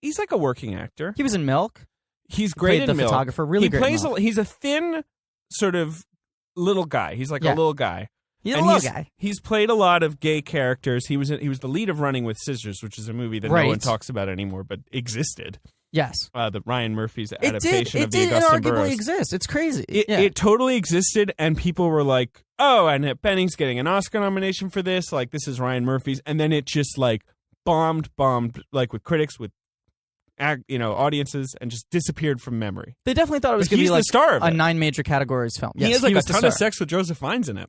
he's like a working actor. He was in Milk. He's great Played in the Milk. photographer, really great in Milk. He's a thin, sort of little guy. He's like a little guy. He's a little guy. He's played a lot of gay characters. He was the lead of Running with Scissors, which is a movie that no one talks about anymore, but existed. Yes. The Ryan Murphy's adaptation of the It did Augustin inarguably Burroughs. exist. It's crazy. It totally existed, and people were like, "Oh, Annette Bening's getting an Oscar nomination for this. Like, this is Ryan Murphy's," and then it just like bombed, like with critics, with audiences, and just disappeared from memory. They definitely thought it was going to be the like star of a it. 9 major categories film. Yes, he has like was a the ton of star. sex with Joseph Fiennes in it.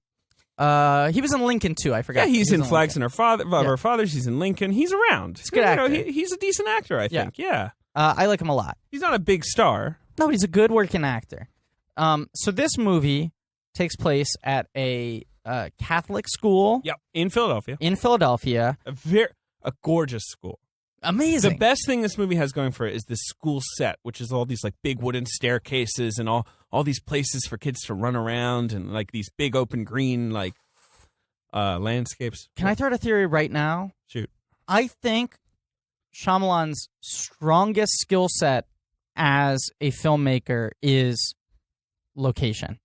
He was in Lincoln too. I forgot. Yeah, he's in Flags Lincoln. and Our Fathers. He's in Lincoln. He's around. He's a good actor. He's a decent actor, I think. Yeah. I like him a lot. He's not a big star. No, he's a good working actor. So this movie takes place at a Catholic school. Yep, in Philadelphia. A gorgeous school. Amazing. The best thing this movie has going for it is the school set, which is all these like big wooden staircases and all these places for kids to run around and like these big open green like landscapes. Can I throw out a theory right now? Shoot. I think Shyamalan's strongest skill set as a filmmaker is location.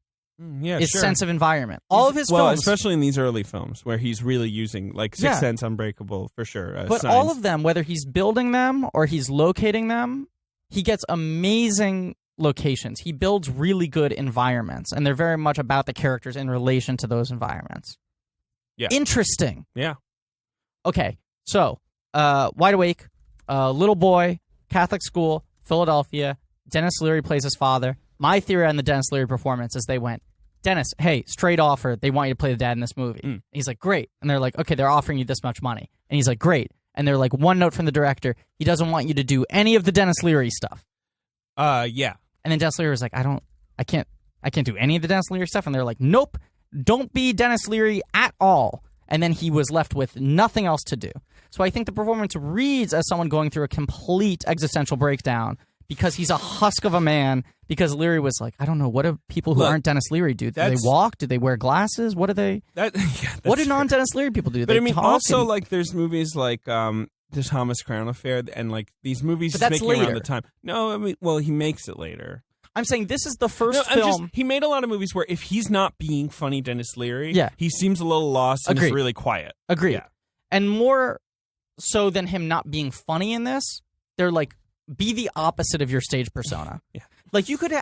Yeah, his sure. sense of environment. All of his films, especially in these early films where he's really using like Sixth Sense, Unbreakable for sure. But Signs. all of them, whether he's building them or he's locating them, he gets amazing locations. He builds really good environments, and they're very much about the characters in relation to those environments. Yeah, interesting. Yeah. Okay, so Wide Awake, little boy, Catholic school, Philadelphia. Dennis Leary plays his father. My theory on the Dennis Leary performance is they went, Dennis, hey, straight offer, they want you to play the dad in this movie. And he's like, great. And they're like, okay, they're offering you this much money. And he's like, great. And they're like, one note from the director, he doesn't want you to do any of the Dennis Leary stuff. Yeah. And then Dennis Leary was like, I can't do any of the Dennis Leary stuff. And they're like, nope, don't be Dennis Leary at all. And then he was left with nothing else to do. So I think the performance reads as someone going through a complete existential breakdown because he's a husk of a man. Because Leary was like, I don't know, what do people who aren't Dennis Leary do? Do they walk? Do they wear glasses? What do they? What do non-Dennis Leary people do? But I mean, also like there's movies like this Thomas Crown Affair and like these movies he's making around the time. No, I mean, well, he makes it later. I'm saying this is the first film. He made a lot of movies where if he's not being funny Dennis Leary, yeah, he seems a little lost and is really quiet. Agreed. Yeah. And more so than him not being funny in this, they're like, be the opposite of your stage persona. Yeah. Like, you could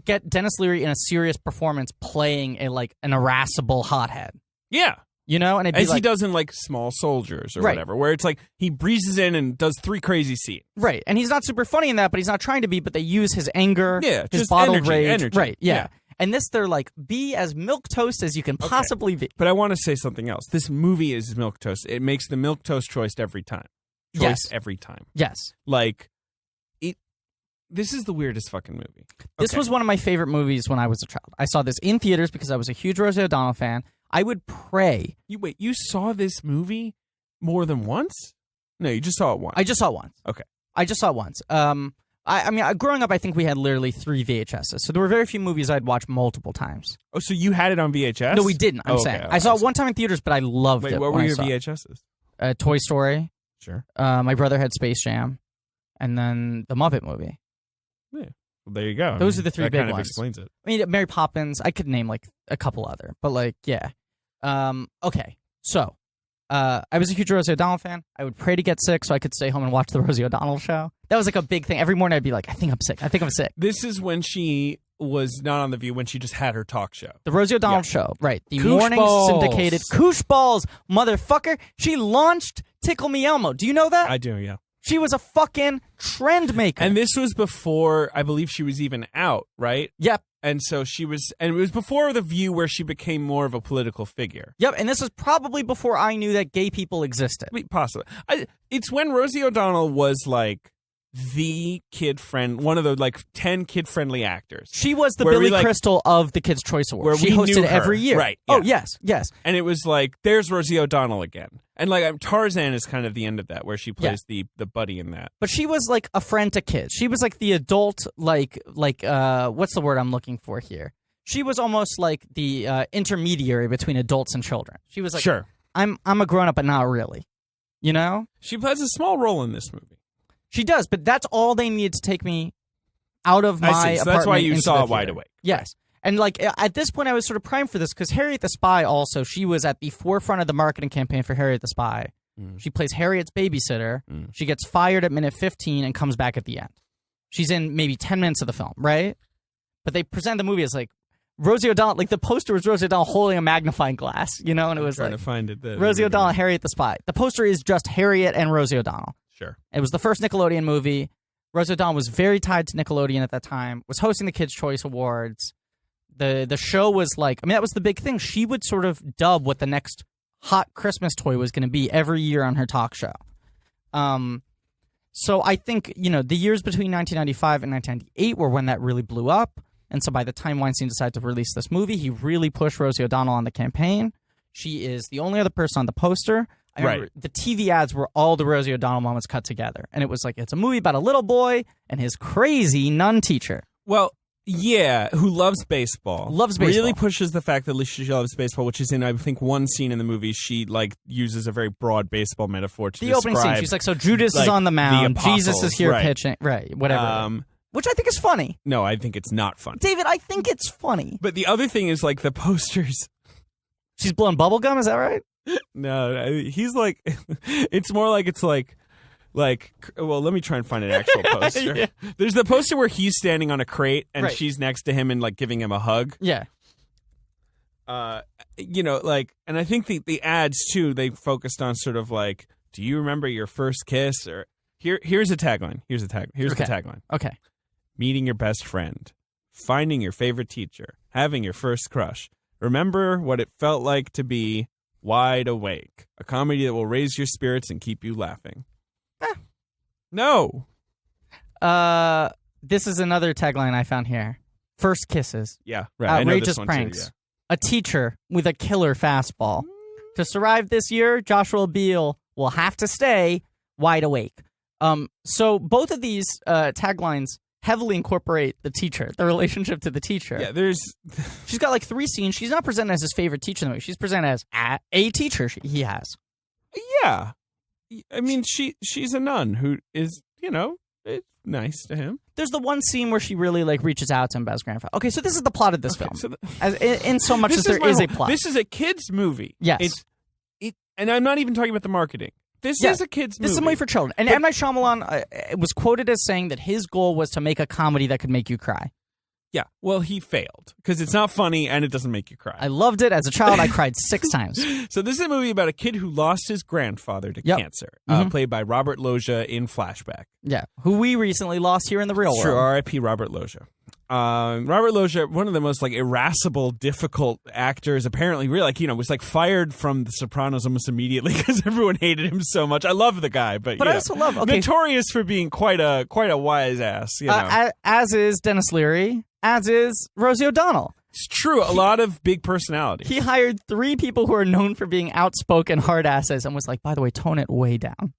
get Dennis Leary in a serious performance playing an irascible hothead. Yeah. You know? And as he does in, like, Small Soldiers or whatever, where it's like he breezes in and does 3 crazy scenes. Right. And he's not super funny in that, but he's not trying to be, but they use his anger, his bottled rage. Energy. Right, yeah. And this, they're like, be as milquetoast as you can possibly be. But I want to say something else. This movie is milquetoast. It makes the milquetoast choice every time. Every time. Yes. Like, this is the weirdest fucking movie. This was one of my favorite movies when I was a child. I saw this in theaters because I was a huge Rosie O'Donnell fan. I would pray. You saw this movie more than once? No, you just saw it once. I just saw it once. Okay. I just saw it once. I mean, growing up, I think we had literally 3 VHSs. So there were very few movies I'd watch multiple times. Oh, so you had it on VHS? No, we didn't. I'm saying. I saw it one time in theaters, but I loved it. Wait, what were your VHSs? Toy Story. Sure. My brother had Space Jam. And then the Muppet movie. Yeah. Well, there you go. Those are the 3 big ones. That kind of explains it. I mean, Mary Poppins. I could name like a couple other, but like, yeah. Okay. So I was a huge Rosie O'Donnell fan. I would pray to get sick so I could stay home and watch the Rosie O'Donnell show. That was like a big thing. Every morning I'd be like, I think I'm sick. I think I'm sick. This is when she was not on The View, when she just had her talk show. The Rosie O'Donnell show, right. The Koosh morning balls. syndicated Koosh Balls, motherfucker. She launched Tickle Me Elmo. Do you know that? I do, yeah. She was a fucking trend maker. And this was before, I believe she was even out, right? Yep. And so she was, and it was before The View where she became more of a political figure. Yep, and this was probably before I knew that gay people existed. Possibly. It's when Rosie O'Donnell was like the one of the like 10 kid-friendly actors. She was the Where Billy we, like, Crystal of the Kids' Choice Awards. where She we hosted knew it every her. year. Right, Oh, yeah. yes. And it was like, there's Rosie O'Donnell again. And like Tarzan is kind of the end of that, where she plays the buddy in that. But she was like a friend to kids. She was like the adult, like what's the word I'm looking for here? She was almost like the intermediary between adults and children. She was like, Sure. I'm a grown-up, but not really. You know? She plays a small role in this movie. She does, but that's all they needed to take me out of my I see. So apartment. that's why you into saw the it Wide theater. Awake. Yes. And like at this point, I was sort of primed for this because Harriet the Spy also, she was at the forefront of the marketing campaign for Harriet the Spy. She plays Harriet's babysitter. She gets fired at minute 15 and comes back at the end. She's in maybe 10 minutes of the film, right? But they present the movie as like Rosie O'Donnell, like the poster was Rosie O'Donnell holding a magnifying glass, you know, and it was trying like to find it. Rosie O'Donnell, Harriet the Spy. The poster is just Harriet and Rosie O'Donnell. Sure. It was the first Nickelodeon movie. Rosie O'Donnell was very tied to Nickelodeon at that time, was hosting the Kids' Choice Awards. The show was like, I mean, that was the big thing. She would sort of dub what the next hot Christmas toy was going to be every year on her talk show. So I think, you know, the years between 1995 and 1998 were when that really blew up. And so by the time Weinstein decided to release this movie, he really pushed Rosie O'Donnell on the campaign. She is the only other person on the poster. I remember the TV ads were all the Rosie O'Donnell moments cut together. And it was like, it's a movie about a little boy and his crazy nun teacher. Well, yeah, who loves baseball. Loves baseball. Really pushes the fact that she loves baseball, which is in, I think, one scene in the movie. She, like, uses a very broad baseball metaphor to the opening scene. She's like, so Judas is on the mound. Jesus is here pitching. Right, whatever. Which I think is funny. No, I think it's not funny. David, I think it's funny. But the other thing is, like, the posters. She's blowing bubble gum, is that right? No, he's like, it's more like it's like, well, let me try and find an actual poster. Yeah. There's the poster where he's standing on a crate and Right. she's next to him and like giving him a hug. Yeah. You know, like, and I think the ads too, they focused on sort of like, do you remember your first kiss? Or here's a tagline. Here's the tagline. Okay. Meeting your best friend, finding your favorite teacher, having your first crush. Remember what it felt like to be wide awake. A comedy that will raise your spirits and keep you laughing. No. This is another tagline I found here. First kisses. Yeah, right. Outrageous I know this pranks. one too, A teacher with a killer fastball. To survive this year, Joshua Beal will have to stay wide awake. So both of these taglines heavily incorporate the teacher, the relationship to the teacher. Yeah, She's got like 3 scenes. She's not presented as his favorite teacher in the movie. She's presented as a teacher he has. Yeah. I mean, she's a nun who is, you know, it's nice to him. There's the one scene where she really like reaches out to him about his grandfather. Okay, so this is the plot of this film. So In so much as there is a plot. This is a kid's movie. Yes. And I'm not even talking about the marketing. This is a kid's movie. This is a movie for children. And M. Night Shyamalan was quoted as saying that his goal was to make a comedy that could make you cry. Yeah, well, he failed because it's not funny and it doesn't make you cry. I loved it. As a child, I cried 6 times. So this is a movie about a kid who lost his grandfather to cancer, played by Robert Loggia in Flashback. Yeah, who we recently lost here in the real world. True, R.I.P. Robert Loggia. Robert Loggia, one of the most like irascible, difficult actors. Apparently, really, like, you know, was like fired from The Sopranos almost immediately because everyone hated him so much. I love the guy, but I also love notorious for being quite a wise ass. You know, as is Dennis Leary, as is Rosie O'Donnell. it's true. A lot of big personalities. He hired 3 people who are known for being outspoken hard asses and was like, by the way, tone it way down.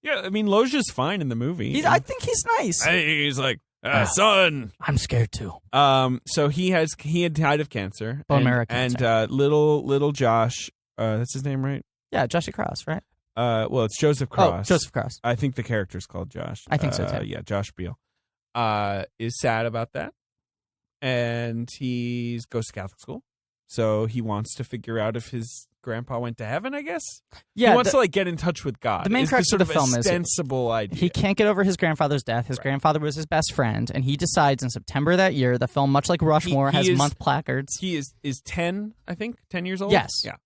Yeah, I mean, Loggia's fine in the movie. I think he's nice. He's like, son. I'm scared too. So he had died of cancer. Bone marrow cancer. And little Josh, that's his name, right? Yeah, Joshy Cross, right? Well, it's Joseph Cross. Oh, Joseph Cross. I think the character's called Josh. I think so too. Yeah, Josh Beal. Is sad about that, and he goes to Catholic school, so he wants to figure out if his grandpa went to heaven, I guess. Yeah, he wants to like get in touch with God. The main crux of the film is ostensible idea. He can't get over his grandfather's death. His grandfather was his best friend, and he decides in September that year. The film, much like Rushmore, has month placards. He is 10, I think, 10 years old. Yes. Yeah.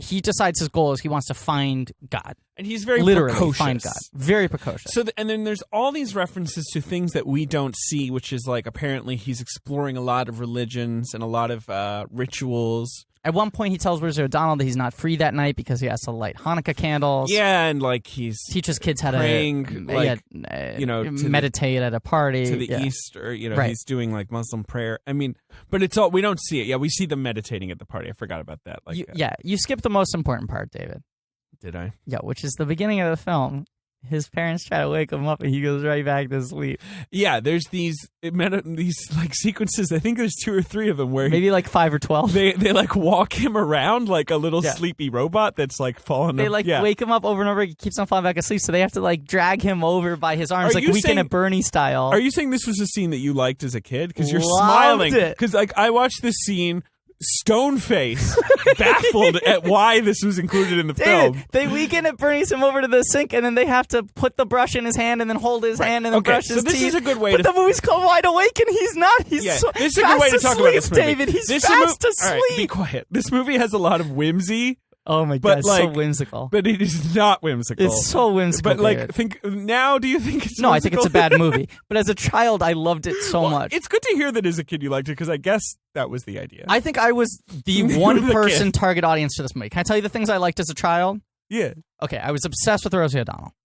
He decides his goal is he wants to find God. And he's very literally precocious. Find God. Very precocious. So, and then there's all these references to things that we don't see, which is like apparently he's exploring a lot of religions and a lot of rituals. At one point, he tells Rosie O'Donnell that he's not free that night because he has to light Hanukkah candles. Yeah, and like he's teaches kids how praying, to meditate at a party to the east, or right. He's doing like Muslim prayer. I mean, but it's all we don't see it. Yeah, we see them meditating at the party. I forgot about that. Like, you skipped the most important part, David. Did I? Yeah, which is the beginning of the film. His parents try to wake him up, and he goes right back to sleep. Yeah, there's these like sequences. I think there's 2 or 3 of them where maybe like 5 or 12. They like walk him around like a little sleepy robot that's like falling. They wake him up over and over. He keeps on falling back asleep, so they have to like drag him over by his arms, like Weekend at Bernie style. Are you saying this was a scene that you liked as a kid? Because you're Loved smiling. it. Because like I watched this scene. Stone face, baffled at why this was included in the film. They Weekend at Bernie's him over to the sink, and then they have to put the brush in his hand and then hold his hand and then brush his teeth. So this is a good way but the movie's called Wide Awake, and he's not. He's this is a good way to talk about this movie. David, he's this fast asleep. All right, be quiet. This movie has a lot of whimsy. Oh my god, it's so whimsical. But it is not whimsical. It's so whimsical. But like, now, do you think it's no? whimsical? I think it's a bad movie. But as a child, I loved it so much. It's good to hear that as a kid you liked it, because I guess that was the idea. I think I was the one person target audience for this movie. Can I tell you the things I liked as a child? Yeah. Okay, I was obsessed with Rosie O'Donnell.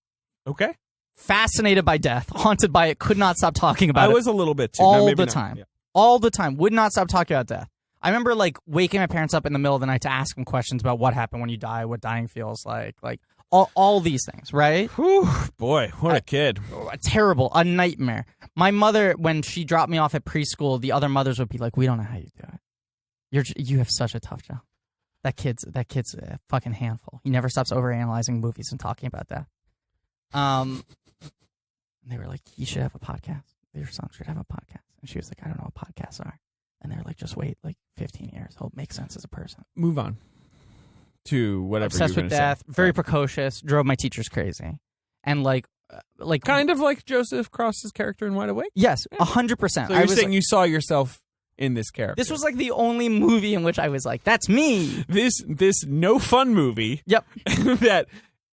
Okay. Fascinated by death, haunted by it, could not stop talking about it. I was a little bit too. All the time. Yeah. All the time. Would not stop talking about death. I remember like waking my parents up in the middle of the night to ask them questions about what happened when you die, what dying feels like all these things, right? Whew, boy, what a kid. Terrible, a nightmare. My mother, when she dropped me off at preschool, the other mothers would be like, "We don't know how you do it. You have such a tough job. That kid's a fucking handful. He never stops overanalyzing movies and talking about that." They were like, "You should have a podcast. Your son should have a podcast." And she was like, "I don't know what podcasts are." And they're like, "Just wait like 15 years. He'll make sense as a person." Move on to whatever. Obsessed with death, very precocious, drove my teachers crazy, and like kind of like Joseph Cross's character in Wide Awake. Yes, 100%. So you're saying you saw yourself in this character. This was like the only movie in which I was like, "That's me." This no fun movie. Yep. that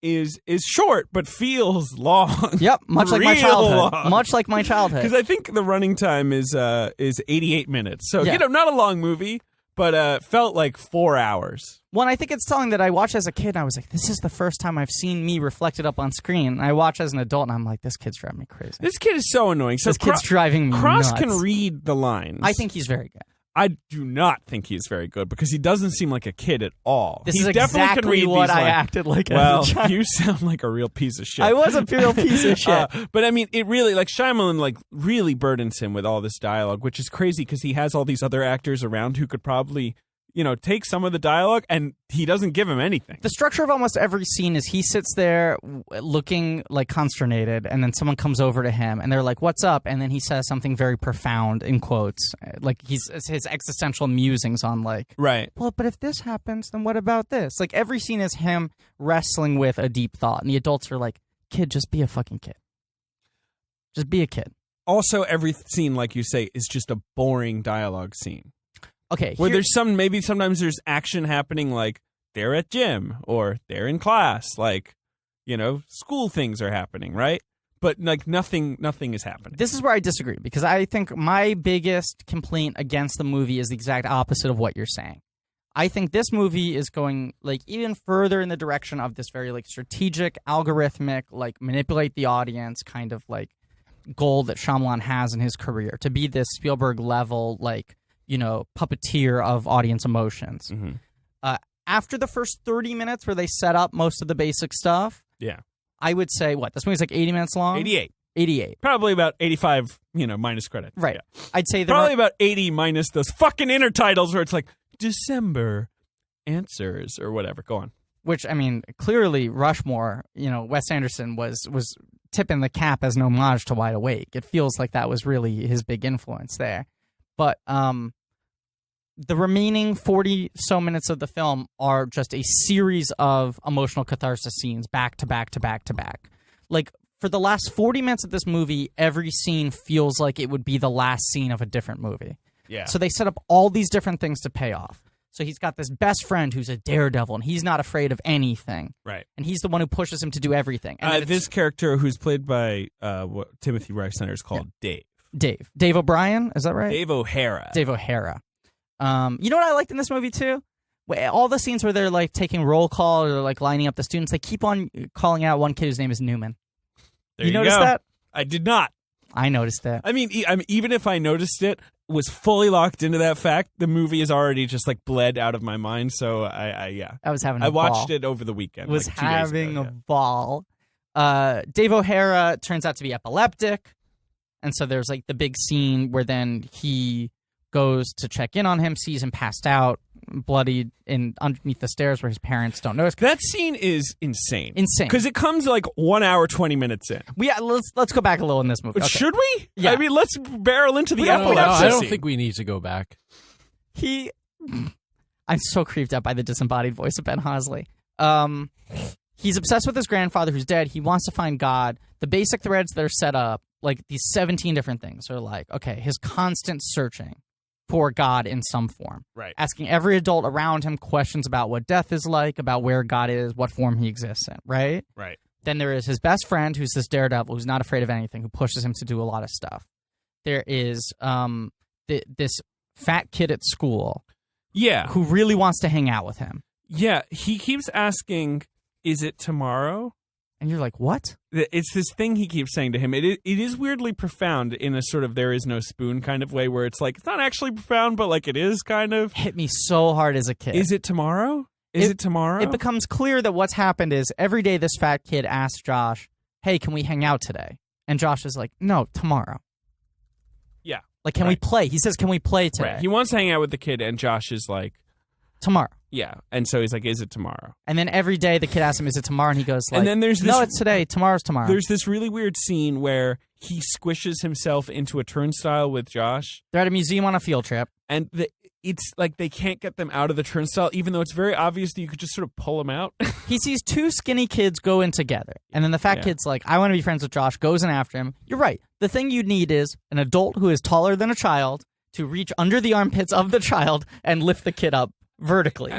is short but feels long. Yep, much like my childhood. Long. Much like my childhood. Because I think the running time is 88 minutes. So yeah. Not a long movie, but felt like 4 hours. Well, I think it's telling that I watched as a kid and I was like, this is the first time I've seen me reflected up on screen. And I watch as an adult and I'm like, this kid's driving me crazy. This kid is so annoying. So this kid's driving me Cross nuts. can read the lines. I think he's very good. I do not think he's very good because he doesn't seem like a kid at all. This he is definitely exactly can read what these I lines. acted like well, as a child. You sound like a real piece of shit. I was a real piece of shit. But I mean, it really, like Shyamalan, like really burdens him with all this dialogue, which is crazy because he has all these other actors around who could probably, take some of the dialogue, and he doesn't give him anything. The structure of almost every scene is he sits there looking like consternated, and then someone comes over to him, and they're like, "What's up?" And then he says something very profound in quotes, like his existential musings on like, right. Well, but if this happens, then what about this? Like every scene is him wrestling with a deep thought, and the adults are like, "Kid, just be a fucking kid. Just be a kid." Also, every scene, like you say, is just a boring dialogue scene. Okay, where there's sometimes there's action happening, like they're at gym or they're in class, like, school things are happening, right? But like nothing is happening. This is where I disagree because I think my biggest complaint against the movie is the exact opposite of what you're saying. I think this movie is going like even further in the direction of this very like strategic, algorithmic, like manipulate the audience kind of like goal that Shyamalan has in his career to be this Spielberg level like, puppeteer of audience emotions. Mm-hmm. After the first 30 minutes where they set up most of the basic stuff, yeah, I would say, this movie's like 80 minutes long? 88. Probably about 85, minus credit. Right. Yeah. I'd say probably about 80 minus those fucking intertitles where it's like, December answers or whatever. Go on. Which, I mean, clearly Rushmore, Wes Anderson was tipping the cap as an homage to Wide Awake. It feels like that was really his big influence there. But the remaining 40 so minutes of the film are just a series of emotional catharsis scenes back to back to back to back. Like, for the last 40 minutes of this movie, every scene feels like it would be the last scene of a different movie. Yeah. So they set up all these different things to pay off. So he's got this best friend who's a daredevil, and he's not afraid of anything. Right. And he's the one who pushes him to do everything. And this character, who's played by what Timothy Reichsner, is called Dave. Dave O'Brien, is that right? Dave O'Hara. Dave O'Hara. You know what I liked in this movie too? All the scenes where they're like taking roll call or like lining up the students, they keep on calling out one kid whose name is Newman. There you noticed go. that? I did not. I noticed that. I mean, even if I noticed it, was fully locked into that fact, the movie is already just like bled out of my mind. So I was having a I ball. watched it over the weekend. Was like 2 days having ago, a ball. Dave O'Hara turns out to be epileptic. And so there's like the big scene where then he goes to check in on him, sees him passed out, bloodied underneath the stairs where his parents don't notice. That scene is insane. Insane. Because it comes like 1 hour, 20 minutes in. Let's go back a little in this movie. Okay. Should we? Yeah. I mean, let's barrel into the No, epilepsy I don't scene. think we need to go back. I'm so creeped out by the disembodied voice of Ben Hosley. He's obsessed with his grandfather who's dead. He wants to find God. The basic threads that are set up, like these 17 different things, are like, okay, his constant searching for God in some form. Right. Asking every adult around him questions about what death is like, about where God is, what form he exists in, right? Right. Then there is his best friend, who's this daredevil, who's not afraid of anything, who pushes him to do a lot of stuff. There is this fat kid at school Yeah. who really wants to hang out with him. Yeah. He keeps asking, is it tomorrow? And you're like, what? It's this thing he keeps saying to him. It is weirdly profound in a sort of there is no spoon kind of way where it's like, it's not actually profound, but like it is kind of. Hit me so hard as a kid. Is it tomorrow? Is it tomorrow? It becomes clear that what's happened is every day this fat kid asks Josh, hey, can we hang out today? And Josh is like, no, tomorrow. Yeah. Like, can we play? He says, can we play today? Right. He wants to hang out with the kid, and Josh is like, tomorrow. yeah. And so he's like, is it tomorrow? And then every day the kid asks him, is it tomorrow? And he goes like, And then there's no, this- it's today. Tomorrow's tomorrow. There's this really weird scene where he squishes himself into a turnstile with Josh. They're at a museum on a field trip. And it's like they can't get them out of the turnstile, even though it's very obvious that you could just sort of pull them out. He sees two skinny kids go in together. And then the fat kid's like, I want to be friends with Josh, goes in after him. You're right. The thing you need is an adult who is taller than a child to reach under the armpits of the child and lift the kid up vertically.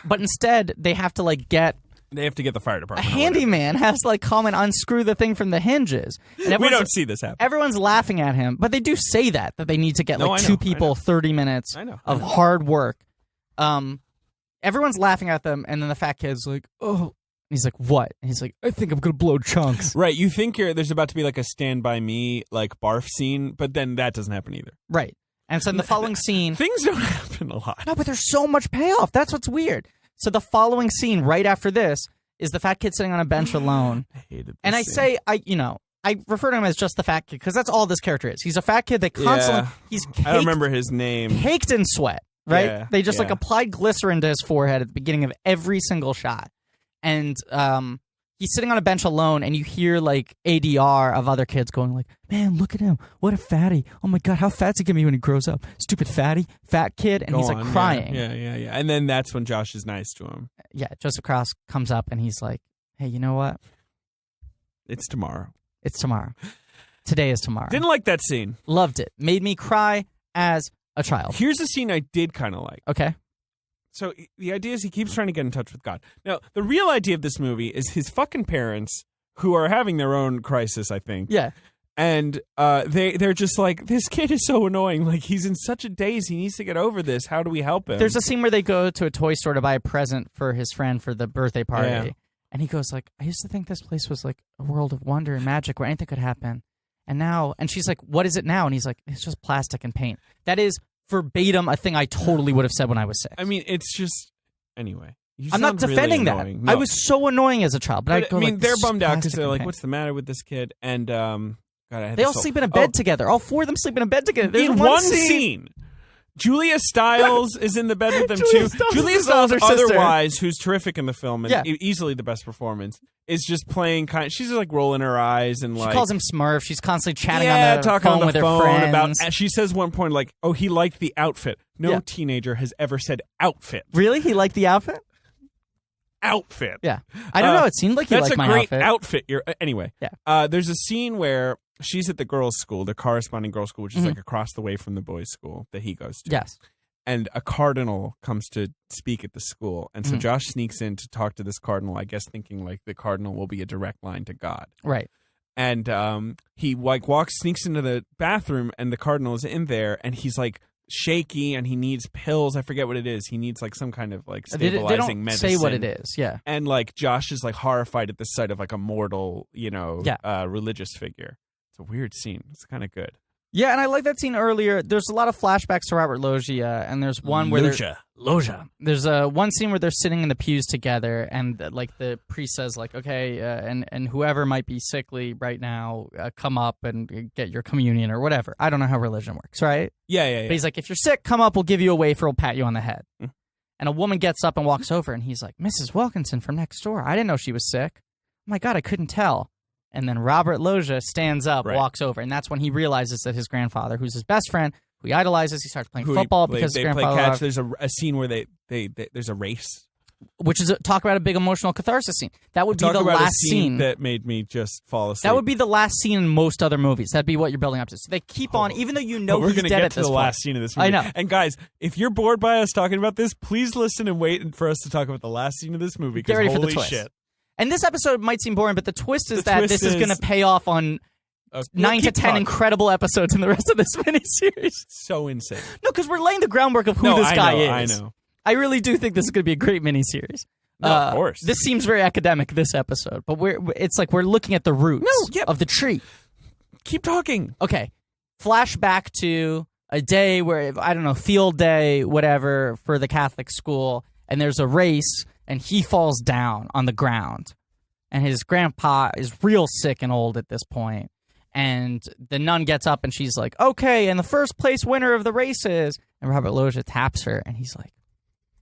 But instead, they have to like get They have to get the fire a department. handyman has to like come and unscrew the thing from the hinges. And We don't see this happen. Everyone's laughing at him, but they do say that they need to get No, like I know, two I people, know. 30 minutes of hard work. Everyone's laughing at them, and then the fat kid's like, oh. And he's like, what? And he's like, I think I'm going to blow chunks. Right. You think there's about to be like a Stand By Me, like barf scene, but then that doesn't happen either. Right. And so in the following scene... Things don't happen a lot. No, but there's so much payoff. That's what's weird. So the following scene right after this is the fat kid sitting on a bench alone. I hated this And I scene. say, I refer to him as just the fat kid because that's all this character is. He's a fat kid that constantly... Yeah. He's I don't remember his name. caked in sweat, right? Yeah, They just like yeah. applied glycerin to his forehead at the beginning of every single shot. And he's sitting on a bench alone, and you hear like ADR of other kids going like, man, look at him. What a fatty. Oh my God, how fat's he going to be when he grows up? Stupid fatty, fat kid. And Go he's like on, yeah, crying. Yeah. And then that's when Josh is nice to him. Yeah, Joseph Cross comes up, and he's like, hey, you know what? It's tomorrow. It's tomorrow. Today is tomorrow. Didn't like that scene. Loved it. Made me cry as a child. Here's a scene I did kind of like. Okay. So the idea is he keeps trying to get in touch with God. Now, the real idea of this movie is his fucking parents, who are having their own crisis, I think. Yeah. And they're just like, this kid is so annoying. Like, he's in such a daze. He needs to get over this. How do we help him? There's a scene where they go to a toy store to buy a present for his friend for the birthday party. Yeah. And he goes like, I used to think this place was like a world of wonder and magic where anything could happen. And she's like, what is it now? And he's like, it's just plastic and paint. That is verbatim a thing I totally would have said when I was 6. I mean, it's just... Anyway. I'm not defending that. Annoying. No. I was so annoying as a child. But I go like, they're "This is bummed out because plastic they're and like, paint." what's the matter with this kid? And, God, I had They this all whole- sleep in a bed together. All 4 of them sleep in a bed together. There's in one scene. Julia Stiles is in the bed with them Julia too. Stiles Julia is Stiles, her sister. otherwise, who's terrific in the film and Yeah. easily the best performance, is just playing she's like rolling her eyes and She like calls him Smurf. She's constantly chatting yeah, on the talking phone on the with her phone friends. about. She says one point like, "Oh, he liked the outfit." No Yeah. teenager has ever said outfit. Really? He liked the outfit? Outfit. Yeah. I don't know. It seemed like he That's liked a my great outfit. Anyway, Yeah. there's a scene where she's at the girls' school, the corresponding girls' school, which is like across the way from the boys' school that he goes to. Yes. And a cardinal comes to speak at the school, and so Josh sneaks in to talk to this cardinal. I guess thinking like the cardinal will be a direct line to God. Right. And he like sneaks into the bathroom, and the cardinal is in there, and he's like shaky, and he needs pills. I forget what it is. He needs like some kind of like stabilizing they don't medicine. say what it is. Yeah. And like Josh is like horrified at the sight of like a mortal, religious figure. It's a weird scene. It's kind of good. Yeah, and I like that scene earlier. There's a lot of flashbacks to Robert Loggia, and there's one where Loggia. There's one scene where they're sitting in the pews together, and like the priest says, like, okay, and whoever might be sickly right now, come up and get your communion or whatever. I don't know how religion works, right? Yeah. But he's like, if you're sick, come up. We'll give you a wafer. We'll pat you on the head. And a woman gets up and walks over, and he's like, Mrs. Wilkinson from next door. I didn't know she was sick. Oh my God, I couldn't tell. And then Robert Loggia stands up, walks over, and that's when he realizes that his grandfather, who's his best friend, who he idolizes, he starts playing football because his grandfather. Play catch. There's a scene where there's a race, which is talk about a big emotional catharsis scene. That would be the about last a scene that made me just fall asleep. That would be the last scene in most other movies. That'd be what you're building up to. So they keep on, even though you know we're he's gonna dead get at to this the point. last scene of this movie. I know. And guys, if you're bored by us talking about this, please listen and wait for us to talk about the last scene of this movie. Get ready for the holy twist. shit. And this episode might seem boring, but the twist is The twist this is going to pay off on 9 to 10 incredible episodes in the rest of this miniseries. So insane. No, because we're laying the groundwork of who this guy is. I know. I really do think this is going to be a great miniseries. No, of course. This seems very academic, this episode, but it's like we're looking at the roots of the tree. Keep talking. Okay. Flashback to a day where, I don't know, field day, whatever, for the Catholic school, and there's a race, and he falls down on the ground. And his grandpa is real sick and old at this point. And the nun gets up, and she's like, okay, and the first place winner of the race is... And Robert Loggia taps her, and he's like,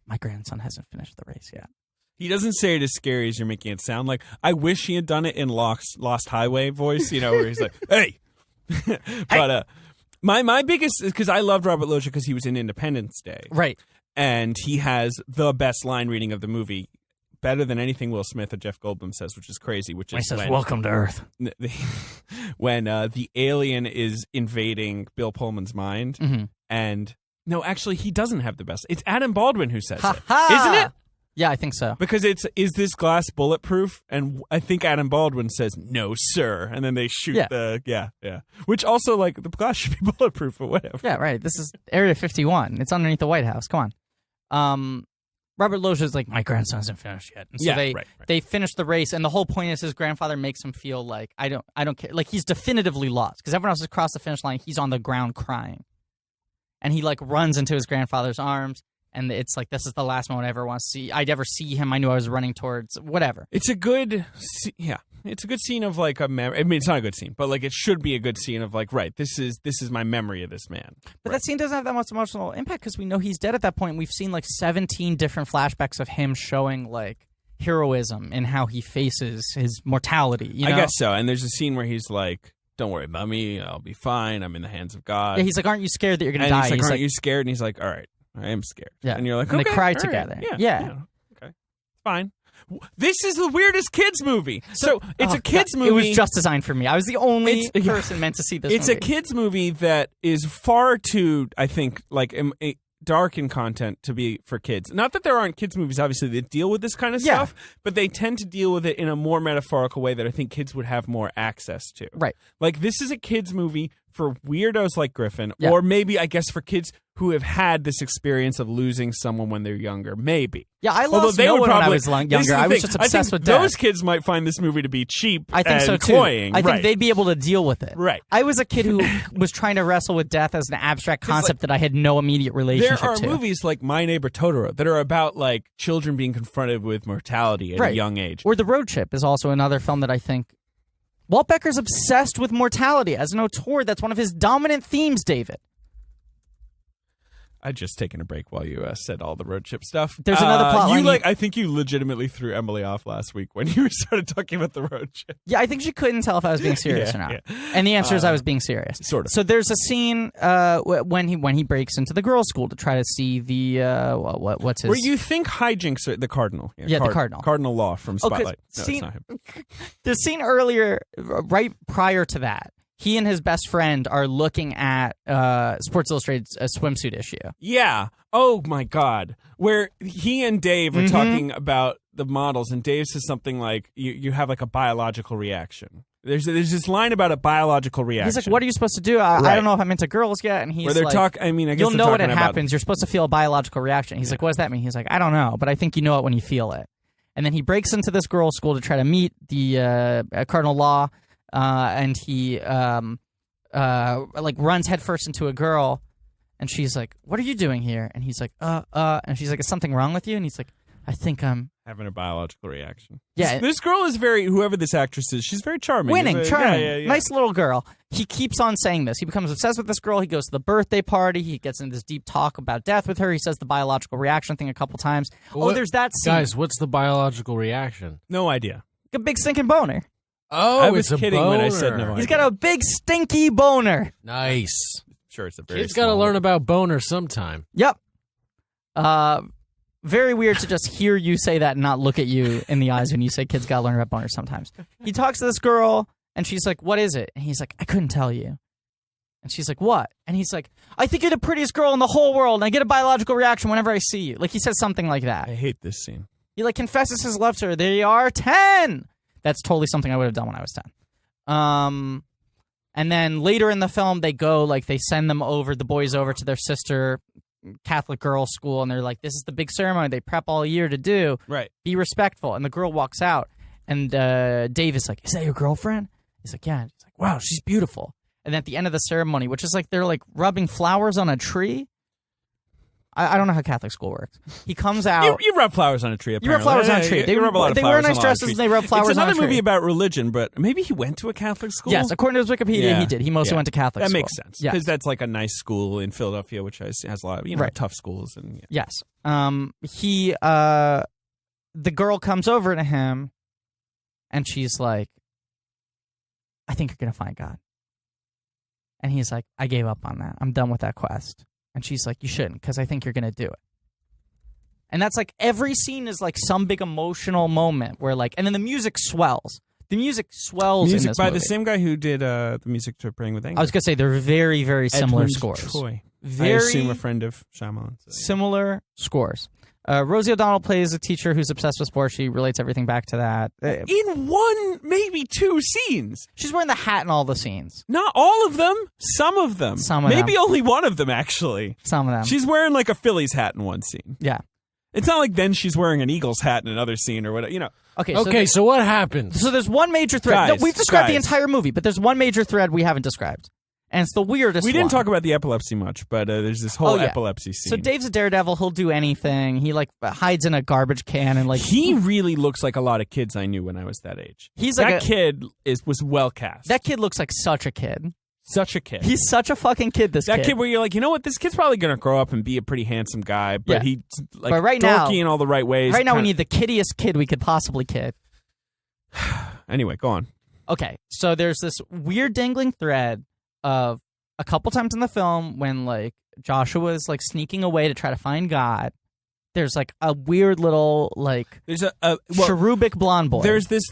my grandson hasn't finished the race yet. He doesn't say it as scary as you're making it sound like. I wish he had done it in Lost Highway voice, where he's like, hey! But my biggest... Because I loved Robert Loggia because he was in Independence Day. Right. And he has the best line reading of the movie, better than anything Will Smith or Jeff Goldblum says, which is crazy. Which is he says, "Welcome to Earth." When the alien is invading Bill Pullman's mind, and no, actually, he doesn't have the best. It's Adam Baldwin who says it, isn't it? Yeah, I think so. Because is this glass bulletproof? And I think Adam Baldwin says, "No, sir," and then they shoot the Which also like the glass should be bulletproof, but whatever. Yeah, right. This is Area 51. It's underneath the White House. Come on. Robert Loggia's like, my grandson hasn't finished yet. And so they finish the race, and the whole point is his grandfather makes him feel like, I don't care. Like, he's definitively lost, because everyone else has crossed the finish line. He's on the ground crying. And he, like, runs into his grandfather's arms, and it's like, this is the last moment I ever want to see. I'd ever see him. I knew I was running towards whatever. It's a good, it's a good scene of like a memory. I mean, it's not a good scene, but like it should be a good scene of like, right, this is my memory of this man. But that scene doesn't have that much emotional impact because we know he's dead at that point. We've seen like 17 different flashbacks of him showing like heroism in how he faces his mortality. You know? I guess so. And there's a scene where he's like, don't worry about me. I'll be fine. I'm in the hands of God. Yeah, he's like, aren't you scared that you're going to die? He's like, aren't you scared? And he's like, all right, I am scared. Yeah. And you're like, and okay, they cry all together. Right. Yeah. Okay. Fine. This is the weirdest kids movie. So it's a kids movie. It was just designed for me. I was the only person meant to see this movie. It's a kids movie that is far too, I think, like dark in content to be for kids. Not that there aren't kids movies, obviously, that deal with this kind of stuff, but they tend to deal with it in a more metaphorical way that I think kids would have more access to. Right. Like, this is a kids movie for weirdos like Griffin, or maybe, I guess, for kids who have had this experience of losing someone when they're younger. Maybe. Yeah, I lost no one when I was younger. I was just obsessed with death. Those kids might find this movie to be cheap I think and so too. cloying. I think they'd be able to deal with it. Right. I was a kid who was trying to wrestle with death as an abstract concept that I had no immediate relationship to. There are movies like My Neighbor Totoro that are about like children being confronted with mortality at a young age. Or The Road Trip is also another film that I think Walt Becker's obsessed with mortality. As an auteur, that's one of his dominant themes, David. I'd just taken a break while you said all the road trip stuff. There's another plot line. I think you legitimately threw Emily off last week when you started talking about the road trip. Yeah, I think she couldn't tell if I was being serious or not. Yeah. And the answer is I was being serious. Sort of. So there's a scene when he breaks into the girls' school to try to see the what's his... Where you think hijinks are the Cardinal. Yeah, the Cardinal. Cardinal Law from Spotlight. No, it's not him. The scene earlier, right prior to that, he and his best friend are looking at Sports Illustrated's swimsuit issue. Yeah. Oh, my God. Where he and Dave are talking about the models, and Dave says something like, you have like a biological reaction. There's this line about a biological reaction. He's like, what are you supposed to do? I don't know if I'm into girls yet. And he's where they're like, I guess you'll know when it about... happens. You're supposed to feel a biological reaction. He's like, what does that mean? He's like, I don't know, but I think you know it when you feel it. And then he breaks into this girls' school to try to meet the Cardinal Law, and he like runs headfirst into a girl, and she's like, what are you doing here? And he's like, and she's like, is something wrong with you? And he's like, I think I'm having a biological reaction. Yeah. This girl is whoever this actress is, she's very charming. Charming. Yeah. Nice little girl. He keeps on saying this. He becomes obsessed with this girl. He goes to the birthday party. He gets into this deep talk about death with her. He says the biological reaction thing a couple times. There's that scene. Guys, what's the biological reaction? No idea. A big stinking boner. Oh, I was it's kidding a boner. when I said no. He's got a big stinky boner. Nice. Sure, it's a very Kids got to learn about boner sometime. Yep. Very weird to just hear you say that and not look at you in the eyes when you say kids got to learn about boner sometimes. He talks to this girl, and she's like, what is it? And he's like, I couldn't tell you. And she's like, what? And he's like, I think you're the prettiest girl in the whole world, and I get a biological reaction whenever I see you. Like, he says something like that. I hate this scene. He, like, confesses his love to her. They are 10! That's totally something I would have done when I was 10. And then later in the film, they go, like, they send the boys over to their sister Catholic girls' school, and they're like, this is the big ceremony they prep all year to do. Right. Be respectful. And the girl walks out, and Dave is like, is that your girlfriend? He's like, yeah. And he's like, wow, she's beautiful. And at the end of the ceremony, which is like they're like rubbing flowers on a tree. I don't know how Catholic school works. He comes out. You rub flowers on a tree, apparently. You rub flowers on a tree. They rub a lot of They flowers wear nice on dresses and they rub flowers on a tree. It's another movie about religion, but maybe he went to a Catholic school? Yes, according to his Wikipedia, he did. He mostly went to Catholic school. That makes sense. Because that's like a nice school in Philadelphia, which has a lot of tough schools. And Yes. The girl comes over to him, and she's like, I think you're going to find God. And he's like, I gave up on that. I'm done with that quest. And she's like, you shouldn't, because I think you're going to do it. And that's like every scene is like some big emotional moment where like, and then the music swells. The music swells in this by movie. the same guy who did the music to Praying with Anger. I was going to say they're very, very similar Edmund scores. Choi. Very I assume a friend of Shyamalan. So, similar scores. Rosie O'Donnell plays a teacher who's obsessed with sports. She relates everything back to that. In one, maybe two scenes. She's wearing the hat in all the scenes. Not all of them. Some of them. Maybe only one of them, actually. Some of them. She's wearing like a Phillies hat in one scene. Yeah. It's not like then she's wearing an Eagles hat in another scene or whatever, Okay, so what happens? So there's one major thread. We've described the entire movie, but there's one major thread we haven't described. And it's the weirdest We didn't one. talk about the epilepsy much, but there's this whole epilepsy scene. So Dave's a daredevil. He'll do anything. He like hides in a garbage can and like he really looks like a lot of kids I knew when I was that age. He's that like kid was well cast. That kid looks like such a kid. Such a kid. He's such a fucking kid. That kid where you're like, you know what? This kid's probably gonna grow up and be a pretty handsome guy, but he's like but right dorky now, in all the right ways. Right now, we need the kiddiest kid we could possibly kid. Anyway, go on. Okay, so there's this weird dangling thread of a couple times in the film when like Joshua's like sneaking away to try to find God. There's like a weird little like cherubic blonde boy. There's this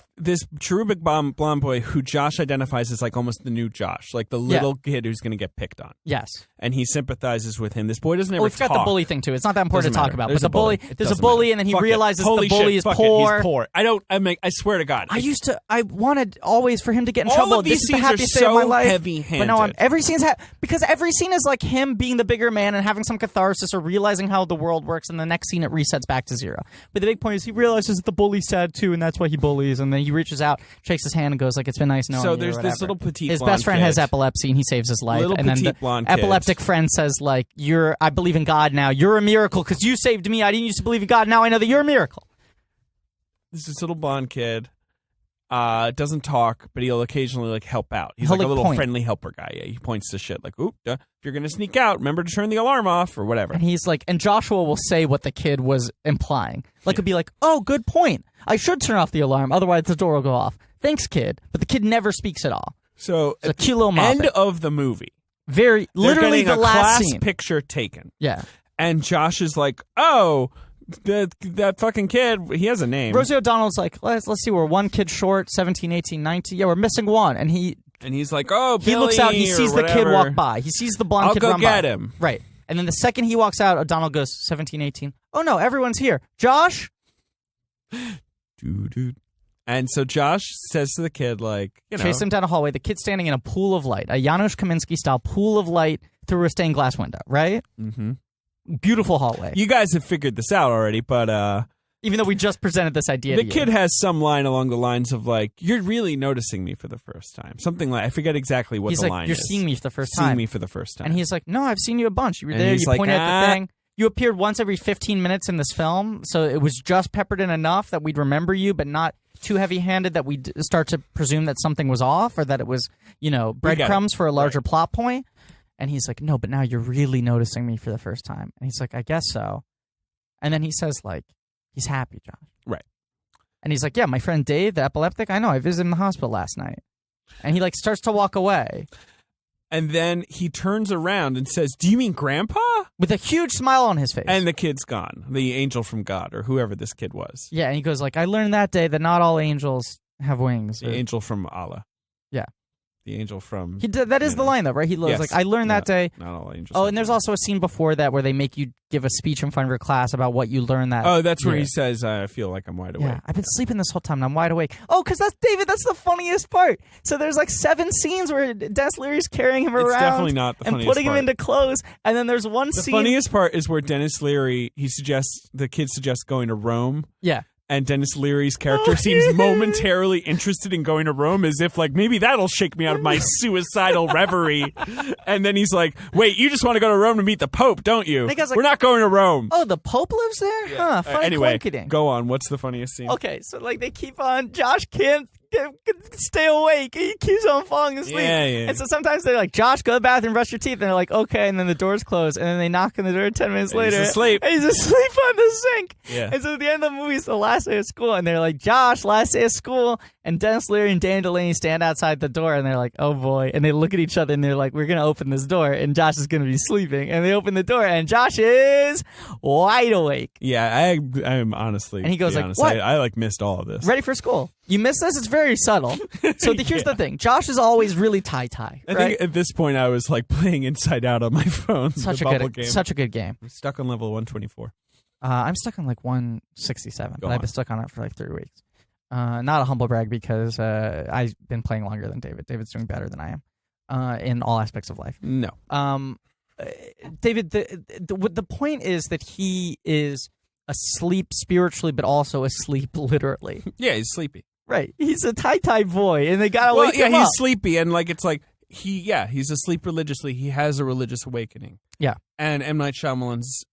cherubic blonde boy who Josh identifies as like almost the new Josh, like the little kid who's going to get picked on. Yes, and he sympathizes with him. This boy doesn't ever we forgot the bully thing too. It's not that important to talk about. There's but there's a bully, and then he realizes the bully is poor. He's poor. I swear to God. I wanted always for him to get in trouble. All of these scenes are so heavy-handed. But no, every scene is like him being the bigger man and having some catharsis or realizing how the world works, and the next scene it resets back to zero. But the big point is he realizes that the bully's sad too, and that's why he bullies. And then he reaches out, shakes his hand, and goes like, "It's been nice knowing you." So there's this little petite. His best friend has epilepsy, and he saves his life. And then the epileptic friend says like, I believe in God now. You're a miracle because you saved me. I didn't used to believe in God. Now I know that you're a miracle." This little blonde kid. doesn't talk, but he'll occasionally like help out. He's He'll, like a little point. friendly helper guy. Yeah, he points to shit like, "Oop, if you're gonna sneak out, remember to turn the alarm off or whatever." And he's like, and Joshua will say what the kid was implying. Like, it'd be like, "Oh, good point. I should turn off the alarm, otherwise the door will go off." Thanks, kid. But the kid never speaks at all. So It's a at cute little the end Muppet. of the movie, Literally they're the getting a last class scene. picture taken. Yeah. And Josh is like, "Oh, that fucking kid, he has a name." Rosie O'Donnell's like, let's see, we're one kid short, 17, 18, 19. Yeah, we're missing one. And he's like, "Oh, he looks out, he Billy," or sees the kid whatever. walk by. He sees the blonde I'll kid go run get by. him. Right. And then the second he walks out, O'Donnell goes, 17, 18. Oh no, everyone's here. Josh? Dude. And so Josh says to the kid, like, Chase him down a hallway. The kid's standing in a pool of light, a Janusz Kaminski-style pool of light through a stained glass window, right? Mm-hmm. Beautiful hallway. You guys have figured this out already, but Even though we just presented this idea the to you. kid has some line along the lines of like, "You're really noticing me for the first time." Something like, I forget exactly what He's the like, line "You're is. seeing me for the first Seeing time." me for the first time. And he's like, "No, I've seen you a bunch. You were And there. he's You like, pointed at "Ah." the thing. You appeared once every 15 minutes in this film, so it was just peppered in enough that we'd remember you, but not too heavy-handed that we'd start to presume that something was off or that it was, breadcrumbs for a larger plot point." And he's like, "No, but now you're really noticing me for the first time." And he's like, "I guess so." And then he says, like, he's happy, Josh. Right. And he's like, "Yeah, my friend Dave, the epileptic, I know. I visited him in the hospital last night." And he, like, starts to walk away. And then he turns around and says, "Do you mean Grandpa?" With a huge smile on his face. And the kid's gone. The angel from God, or whoever this kid was. Yeah, and he goes like, "I learned that day that not all angels have wings." The angel from Allah. Yeah. The angel from... He did, that is the line, though, right? He goes Yes. like, "I learned that day." Not all angels. Oh, have and there's wings. also a scene before that where they make you give a speech in front of your class about what you learned that Oh, that's where year. he says, "I feel like I'm wide awake." Yeah, I've been sleeping this whole time and I'm wide awake. Oh, because that's David. That's the funniest part. So there's like 7 scenes where Dennis Leary's carrying him It's around definitely not the and funniest putting part. him into clothes. And then there's one The scene. funniest part is where Dennis Leary, the kid suggests going to Rome. Yeah. And Dennis Leary's character seems momentarily interested in going to Rome, as if like, maybe that'll shake me out of my suicidal reverie. And then he's like, "Wait, you just want to go to Rome to meet the Pope, don't you? The guy's like, We're not going to Rome." Oh, the Pope lives there? Huh, funny Anyway, coincidence. go on. What's the funniest scene? Okay, so like they keep on. Josh can't stay awake. He keeps on falling asleep. Yeah. And so sometimes they're like, "Josh, go to the bathroom, brush your teeth." And they're like, "Okay." And then the doors close. And then they knock on the door 10 minutes And later. he's asleep. And he's asleep on the sink. Yeah. And so at the end of the movie, it's the last day of school. And they're like, "Josh, last day of school." And Dennis Leary and Dan Delaney stand outside the door. And they're like, "Oh boy." And they look at each other and they're like, "We're going to open this door." And Josh is going to be sleeping. And they open the door. And Josh is wide awake. Yeah, I'm honestly. And he goes to be like, honest, "What?" I like missed all of this. Ready for school. You missed this? It's very subtle. So here's the thing. Josh is always really tie-tie, I right? think at this point I was like playing Inside Out on my phone. Such the a bubble good game. such a good game. I'm stuck on level 124. I'm stuck on like 167, Go but I've on. been stuck on it for like 3 weeks. Not a humble brag because I've been playing longer than David. David's doing better than I am in all aspects of life. No. David, the point is that he is asleep spiritually, but also asleep literally. Yeah, he's sleepy. Right. He's a tie-tie boy, and they gotta Well, wake yeah, him he's up. sleepy, and like it's like he's asleep religiously. He has a religious awakening. Yeah. And M. Night Shyamalan's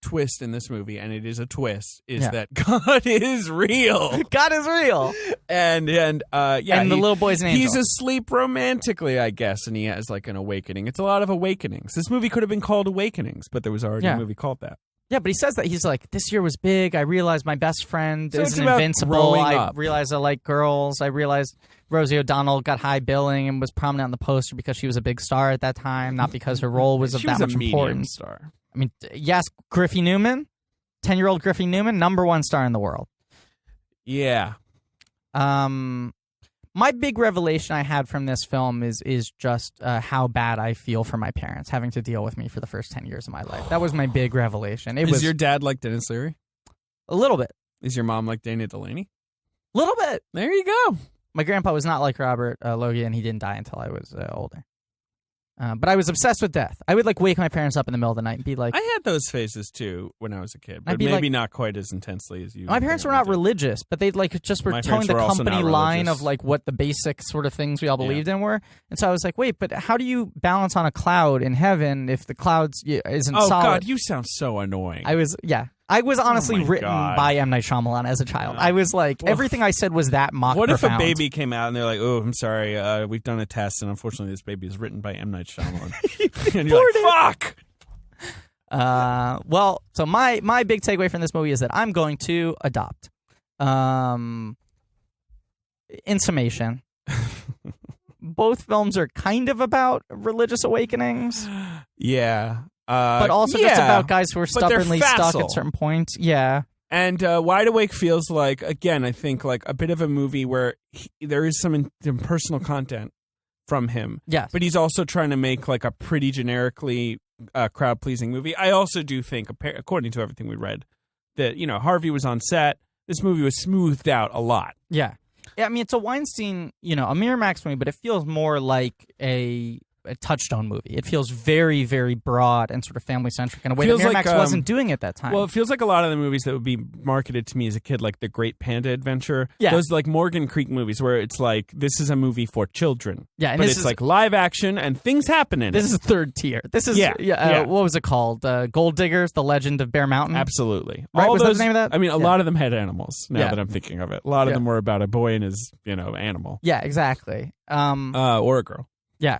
twist in this movie, and it is a twist, is Yeah. that God is real. God is real. And And the little boy's an angel. He's asleep romantically, I guess, and he has like an awakening. It's a lot of awakenings. This movie could have been called Awakenings, but there was already Yeah. a movie called that. Yeah, but he says that he's like, "This year was big. I realized my best friend So it's isn't about invincible. growing I up. realized I like girls. I realized Rosie O'Donnell got high billing and was prominent on the poster because she was a big star at that time, not because her role was of She that was a much medium importance." star. I mean, yes, Griffey Newman, 10-year-old Griffey Newman, #1 star in the world. Yeah. My big revelation I had from this film is just how bad I feel for my parents having to deal with me for the first 10 years of my life. That was my big revelation. It Is was your dad like Dennis Leary? a little bit. Is your mom like Dana Delaney? Little bit. There you go. My grandpa was not like Robert Logie, and he didn't die until I was older. But I was obsessed with death. I would like wake my parents up in the middle of the night and be like, I had those phases too when I was a kid, but I'd be maybe like- not quite as intensely as you. my parents were not religious, but they like just were My towing parents the were also company not line religious. of like what the basic sort of things we all believed in were. And so I was like, wait, but how do you balance on a cloud in heaven if the clouds isn't Oh solid? God, you sound so annoying. I was, yeah. I was honestly written God. by M. Night Shyamalan as a child. I was like, everything I said was that mock What profound. if a baby came out and they're like, "Oh, I'm sorry, we've done a test, and unfortunately, this baby is written by M. Night Shyamalan." And you're like, "Fuck." Well, so my big takeaway from this movie is that I'm going to adopt. In summation, both films are kind of about religious awakenings. Yeah. But also just about guys who are but they're stubbornly stuck facile. at certain points. Yeah. And Wide Awake feels like, again, I think like a bit of a movie where there is some personal content from him. Yes. But he's also trying to make like a pretty generically crowd-pleasing movie. I also do think, according to everything we read, that, you know, Harvey was on set. This movie was smoothed out a lot. Yeah. Yeah, I mean, it's a Weinstein, a Miramax movie, but it feels more like a Touchstone movie. It feels very, very broad and sort of family-centric in a way that Miramax wasn't doing at that time. Well, it feels like a lot of the movies that would be marketed to me as a kid, like The Great Panda Adventure. Yeah. Those like Morgan Creek movies where it's like, this is a movie for children. Yeah, and but this it's is like live action and things happen in this it. is third tier. This is, Yeah. what was it called? Gold Diggers, The Legend of Bear Mountain? Absolutely. Right, All was those, that the name of that? I mean, a lot of them had animals, now Yeah. that I'm thinking of it. A lot of them were about a boy and his, animal. Yeah, exactly. Or a girl. Yeah.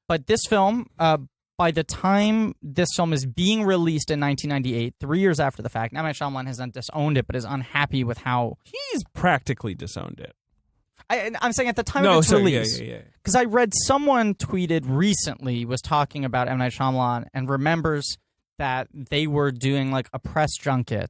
But this film, by the time this film is being released in 1998, 3 years after the fact, M. Night Shyamalan has not disowned it, but is unhappy with how... He's practically disowned it. I'm saying at the time of its release. Yeah. Because I read someone tweeted recently, was talking about M. Night Shyamalan, and remembers that they were doing like a press junket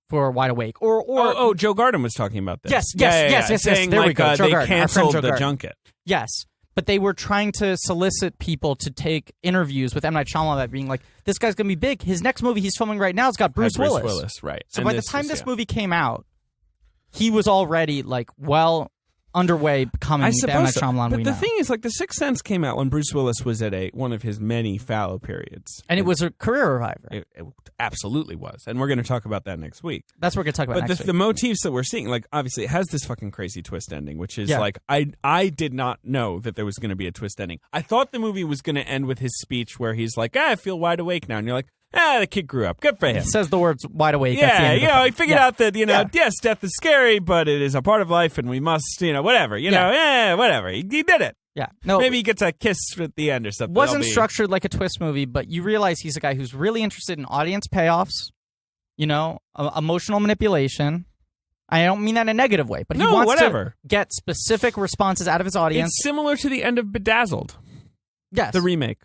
for Wide Awake. Or Joe Garden was talking about this. Yes. Saying, There we like, go. Joe they Garden, our friend canceled Joe the Garden. junket. Yes. But they were trying to solicit people to take interviews with M. Night Shyamalan, that being like, this guy's going to be big. His next movie he's filming right now has got Bruce Willis. Right. So And by the time this movie came out, he was already like underway becoming the M. Night Shyamalan but we the know. thing is, like, The Sixth Sense came out when Bruce Willis was at one of his many fallow periods. And it was a career reviver. It absolutely was. And we're going to talk about that next week. That's what we're going to talk about But next week. the motifs that we're seeing, like, obviously, it has this fucking crazy twist ending, which is, Yeah. like, I did not know that there was going to be a twist ending. I thought the movie was going to end with his speech where he's like, I feel wide awake now. And you're like, the kid grew up. Good for him. He says the words wide awake. at the Yeah, end of the film. he figured out that, yes, death is scary, but it is a part of life, and we must, whatever. Whatever. He did it. Yeah. No, Maybe he gets a kiss at the end or something. wasn't structured like a twist movie, but you realize he's a guy who's really interested in audience payoffs, emotional manipulation. I don't mean that in a negative way, but he wants to get specific responses out of his audience. It's similar to the end of Bedazzled, Yes. the remake,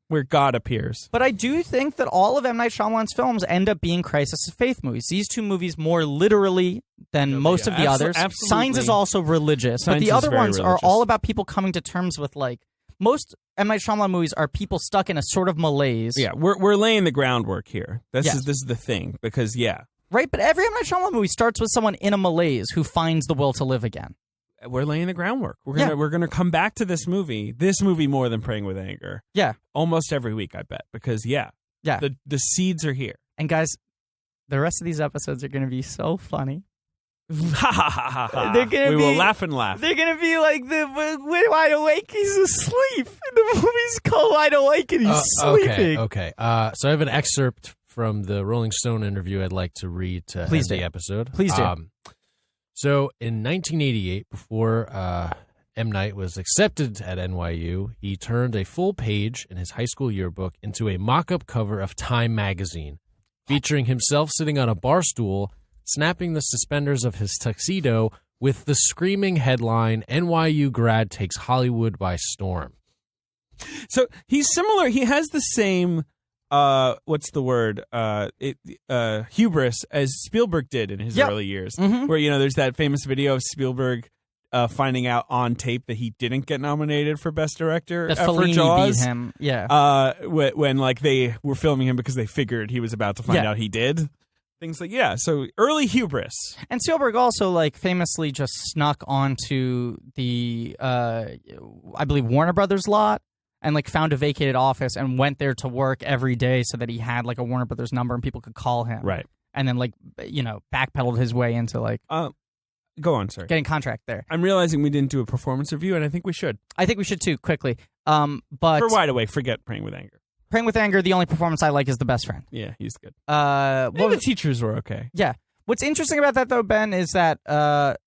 where God appears. But I do think that all of M. Night Shyamalan's films end up being crisis of faith movies. These two movies more literally than most of the others. Absolutely. Signs is also religious, but Signs the is other very ones are religious. all about people coming to terms with, like, most M. Night Shyamalan movies are people stuck in a sort of malaise. Yeah, we're laying the groundwork here. This Yes. is the thing, because Right? But every M. Night Shyamalan movie starts with someone in a malaise who finds the will to live again. we're laying the groundwork. We're gonna come back to this movie more than Praying with Anger. Yeah. Almost every week, I bet, because Yeah. the seeds are here. And guys, the rest of these episodes are going to be so funny. Ha ha ha ha ha. They're gonna We will be- laugh and laugh. They're going to be like, when Wide Awake, he's asleep. The movie's called Wide Awake and he's sleeping. Okay. So I have an excerpt from the Rolling Stone interview I'd like to read to Please end do. the episode. Please do. So in 1988, before M. Night was accepted at NYU, he turned a full page in his high school yearbook into a mock-up cover of Time magazine, featuring himself sitting on a bar stool, snapping the suspenders of his tuxedo with the screaming headline, "NYU grad takes Hollywood by storm." So he's similar. He has the same what's the word? Hubris as Spielberg did in his early years. Mhm. Where, there's that famous video of Spielberg finding out on tape that he didn't get nominated for Best Director That for Fellini Jaws. beat him. Yeah. When like they were filming him because they figured he was about to find out he did. Things like, so early hubris. And Spielberg also, like, famously just snuck onto the, I believe, Warner Brothers lot and, like, found a vacated office and went there to work every day so that he had, like, a Warner Brothers number and people could call him. Right. And then, like, backpedaled his way into, like, Go on, sorry. getting contract there. I'm realizing we didn't do a performance review, and I think we should. I think we should, too, quickly. But For Wide Awake, forget Praying with Anger. Praying with Anger, the only performance I like is the best friend. Yeah, he's good. The teachers were okay. Yeah. What's interesting about that, though, Ben, is that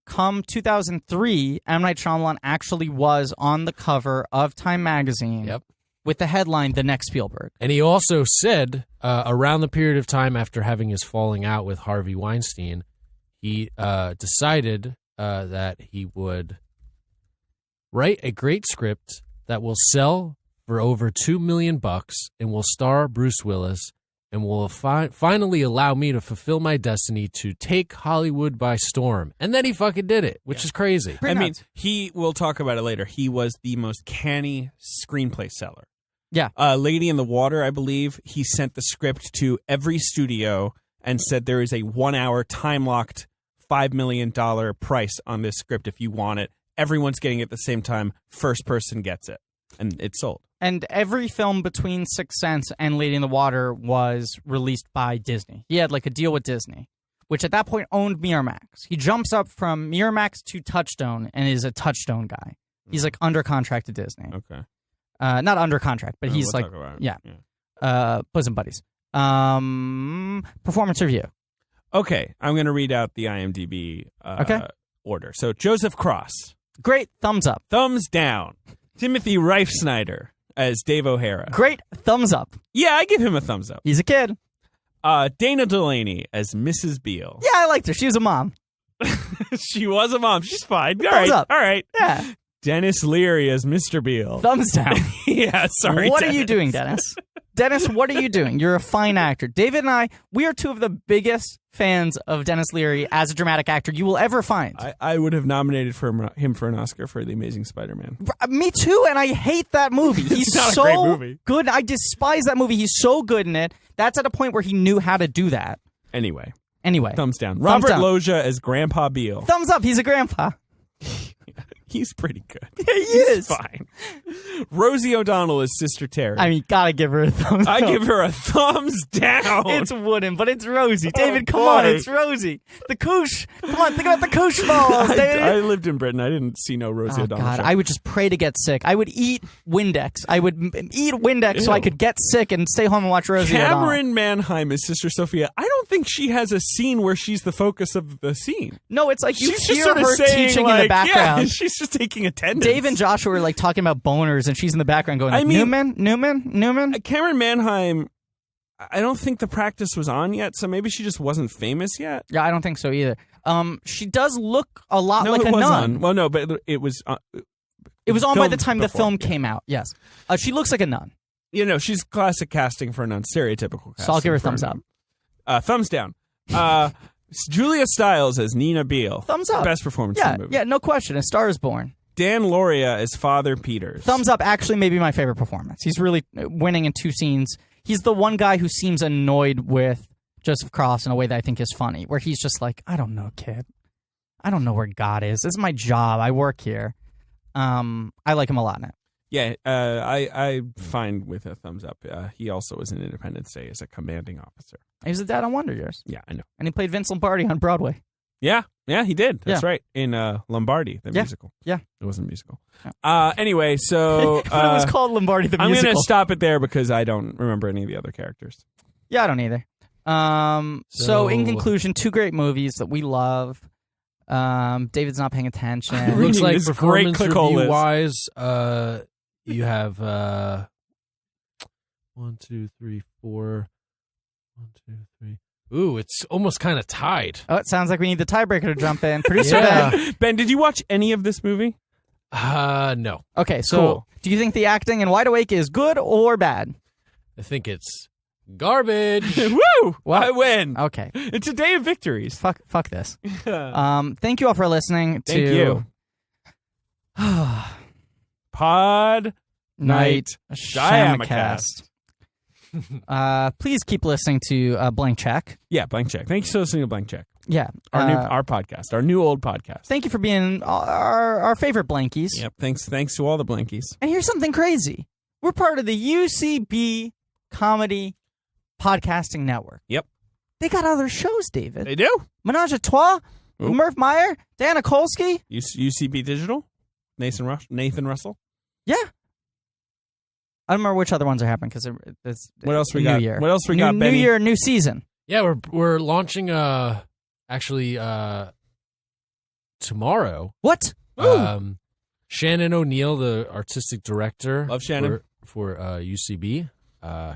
come 2003, M. Night Shyamalan actually was on the cover of Time magazine. Yep. With the headline, The Next Spielberg. And he also said, around the period of time after having his falling out with Harvey Weinstein, he decided that he would write a great script that will sell for over $2 million and will star Bruce Willis and will finally allow me to fulfill my destiny to take Hollywood by storm. And then he fucking did it, which is crazy. I mean, we'll talk about it later. He was the most canny screenplay seller. Yeah. Lady in the Water, I believe, he sent the script to every studio and said there is a 1 hour time-locked $5 million price on this script if you want it. Everyone's getting it at the same time. First person gets it. And it sold. And every film between Sixth Sense and Lady in the Water was released by Disney. He had like a deal with Disney, which at that point owned Miramax. He jumps up from Miramax to Touchstone and is a Touchstone guy. He's like under contract to Disney. Okay. Not under contract, but he's we'll like, talk about it. yeah. Bosom buddies. Performance review. Okay, I'm going to read out the IMDb order. So Joseph Cross. Great, thumbs up. Thumbs down. Timothy Reifsnyder as Dave O'Hara. Great, thumbs up. Yeah, I give him a thumbs up. He's a kid. Dana Delaney as Mrs. Beale. Yeah, I liked her. She was a mom. She was a mom. She's fine. Thumbs up. All right. Yeah. Dennis Leary as Mr. Beale. Thumbs down. Yeah, sorry. What Dennis. are you doing, Dennis? Dennis, what are you doing? You're a fine actor. David and I, we are two of the biggest fans of Dennis Leary as a dramatic actor you will ever find. I would have nominated him for an Oscar for The Amazing Spider-Man. Me too, and I hate that movie. He's not a so great movie. good. I despise that movie. He's so good in it. That's at a point where he knew how to do that. Anyway. Thumbs down. Thumbs Robert down. Loggia as Grandpa Beale. Thumbs up. He's a grandpa. He's pretty good. Yeah, he is. Fine. Rosie O'Donnell is Sister Terry. I mean, gotta give her a thumbs up. I give her a thumbs down. It's wooden, but it's Rosie. Oh, David, come boy. on, it's Rosie. The koosh. Come on, think about the koosh balls, David. I lived in Britain. I didn't see no Rosie O'Donnell. God, show. I would just pray to get sick. I would eat Windex. I would eat Windex so I could get sick and stay home and watch Rosie O'Donnell. Cameron Manheim is Sister Sophia. I don't think she has a scene where she's the focus of the scene. No, it's like you She's just hear sort of her saying, teaching like, in the background. Yeah, she's just taking attendance. Dave and Joshua were like talking about boners, and she's in the background going, like, I mean- Newman. Cameron Manheim, I don't think the practice was on yet, so maybe she just wasn't famous yet. Yeah, I don't think so either. She does look a lot No, like it a was nun. on. Well, no, but it was. It was on by the filmed time the before, film yeah. came out. Yes, she looks like a nun. You know, she's classic casting for a nun, stereotypical casting. So I'll give her a for a thumbs up. nun. Thumbs down. Julia Stiles as Nina Beale. Thumbs up. Best performance Yeah, in the movie. yeah, no question. A Star is Born. Dan Lauria as Father Peters. Thumbs up. Actually, maybe my favorite performance. He's really winning in two scenes. He's the one guy who seems annoyed with Joseph Cross in a way that I think is funny, where he's just like, I don't know, kid. I don't know where God is. This is my job. I work here. I like him a lot in it. Yeah, I find with a thumbs up. He also was in Independence Day as a commanding officer. He was the dad on Wonder Years. Yeah, I know. And he played Vince Lombardi on Broadway. Yeah, he did. That's Yeah. right. In Lombardi, the Yeah. musical. Yeah. It wasn't a musical. Anyway, so... But it was called Lombardi the I'm Musical. going to stop it there because I don't remember any of the other characters. Yeah, I don't either. So in conclusion, two great movies that we love. David's not paying attention. It looks Reading like this performance great click-hole review list. wise, you have 1, 2, 3, 4. 1, 2, 3. Ooh, it's almost kind of tied. Oh, it sounds like we need the tiebreaker to jump in. Producer Yeah. Ben. Ben, did you watch any of this movie? No. Okay, so Cool. do you think the acting in Wide Awake is good or bad? I think it's garbage. Woo! What? I win. Okay, It's a day of victories. fuck this. Thank you all for listening Thank to you. Pod Night Shyamalan. Please keep listening to Blank Check. Yeah, Blank Check. Thank you for listening to Blank Check. Yeah, Our podcast, our new old podcast. thank you for being our favorite Blankies. Yep. Thanks to all the Blankies. And here's something crazy: we're part of the UCB Comedy Podcasting Network. Yep. They got other shows, David. They do. Menage a Trois, Oop. Murph Meyer, Dana Kolsky. UCB Digital, Nathan Russell. Yeah. I don't remember which other ones are happening because it's What else we new got? Year. What else we got, New Benny? year, new season. Yeah, we're launching tomorrow. What? Shannon O'Neill, the artistic director, Love Shannon. for UCB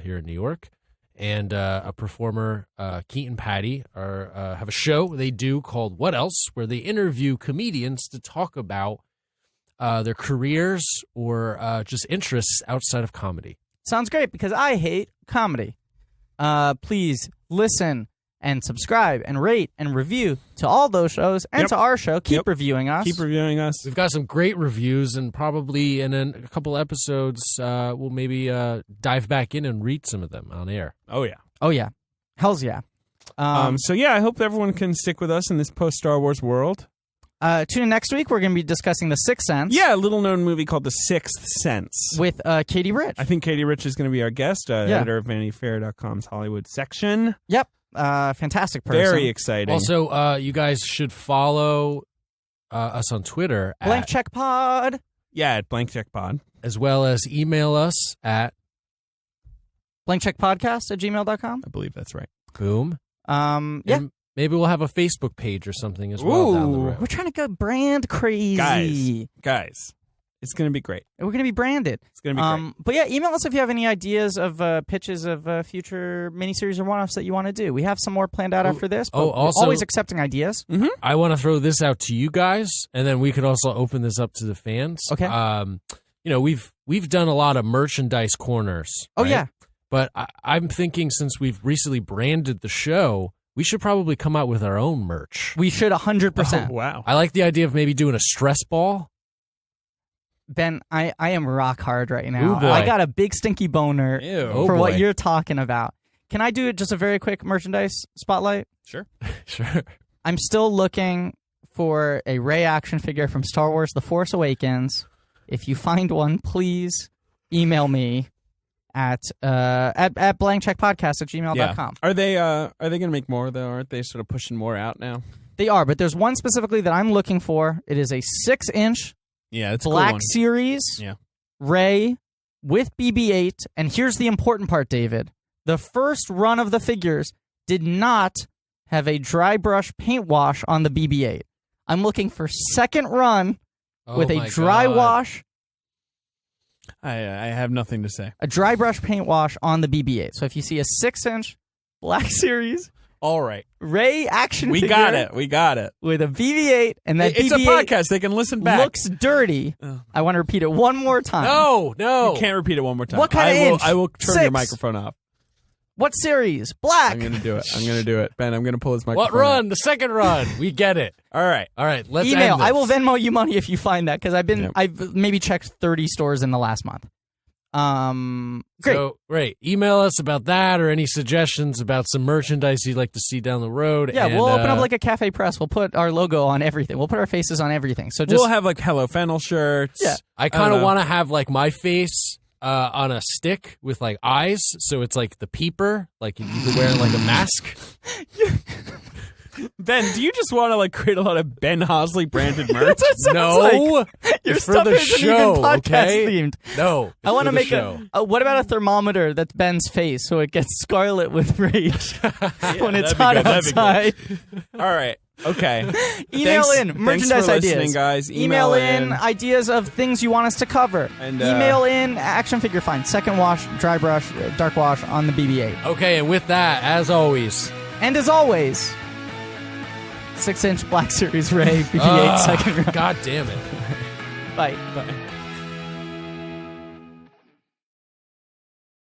here in New York, and a performer, Keaton Patty, have a show they do called What Else, where they interview comedians to talk about their careers or just interests outside of comedy. Sounds great because I hate comedy. Please listen and subscribe and rate and review to all those shows and to our show. Keep reviewing us. Keep reviewing us. We've got some great reviews, and probably in a couple episodes, we'll maybe dive back in and read some of them on air. Oh, yeah. Oh, yeah. Hells yeah. So, yeah, I hope everyone can stick with us in this post-Star Wars world. Tune in next week. We're going to be discussing The Sixth Sense. Yeah, a little-known movie called The Sixth Sense. With Katie Rich. I think Katie Rich is going to be our guest, editor of VanityFair.com's Hollywood section. Yep. Fantastic person. Very exciting. Also, you guys should follow us on Twitter Blank Check Pod. Yeah, at Blank Check Pod. as well as email us at blankcheckpodcast@gmail.com. I believe that's right. boom. Yeah. And maybe we'll have a Facebook page or something as well down the Ooh. road. We're trying to go brand crazy. Guys, it's going to be great. We're going to be branded. It's going to be great. But yeah, email us if you have any ideas of pitches of future miniseries or one-offs that you want to do. We have some more planned out after this, but also- we're always accepting ideas. Mm-hmm. I want to throw this out to you guys, and then we could also open this up to the fans. Okay. We've done a lot of merchandise corners. Oh, right? yeah. But I'm thinking since we've recently branded the show, we should probably come out with our own merch. We should 100%. Oh, wow. I like the idea of maybe doing a stress ball. Ben, I am rock hard right Ooh, now. boy. I got a big stinky boner Ew. Oh, for what boy. you're talking about. Can I do just a very quick merchandise spotlight? Sure. Sure. I'm still looking for a Rey action figure from Star Wars The Force Awakens. If you find one, please email me at blankcheckpodcast@gmail.com. Are they going to make more, though? Aren't they sort of pushing more out now? They are, but there's one specifically that I'm looking for. It is a 6-inch Yeah, it's Black a cool one. Series Yeah. Rey with BB-8. And here's the important part, David. The first run of the figures did not have a dry brush paint wash on the BB-8. I'm looking for second run with a dry wash. I have nothing to say. A dry brush paint wash on the BB-8. So if you see a 6-inch Black Series All right. Rey action We figure got it. We got it. with a BB-8, and that It's a BB-8 podcast. They can listen back. looks dirty. I want to repeat it one more time. No. You can't repeat it one more time. What kind of inch? I will turn 6. your microphone off. What series? Black. I'm going to do it. Ben, I'm going to pull his microphone What run? The second run. We get it. All right. All right. Let's Email. end this. I will Venmo you money if you find that because Yep. I've maybe checked 30 stores in the last month. Great. So, great. Email us about that or any suggestions about some merchandise you'd like to see down the road. Yeah, and, we'll open up like a cafe press. We'll put our logo on everything. We'll put our faces on everything. So just We'll have like Hello Fennel shirts. Yeah. I kind of want to have like my face on a stick with like eyes, so it's like the peeper, like you could wear like a mask. Ben, do you just want to like create a lot of Ben Hosley branded merch? No, your it's for stuff the isn't show. even podcast Okay, themed. no, I want to to make show. what about a thermometer that's Ben's face so it gets scarlet with rage when it's that'd be hot good, that'd be outside? All right. Okay. Email Thanks- in thanks merchandise for ideas, listening, guys. Email in ideas of things you want us to cover. And, email in action figure find, second wash, dry brush, dark wash on the BB-8. Okay, and with that, as always, And as always, 6-inch Black Series Rey BB-8 second round. God damn it. Bye.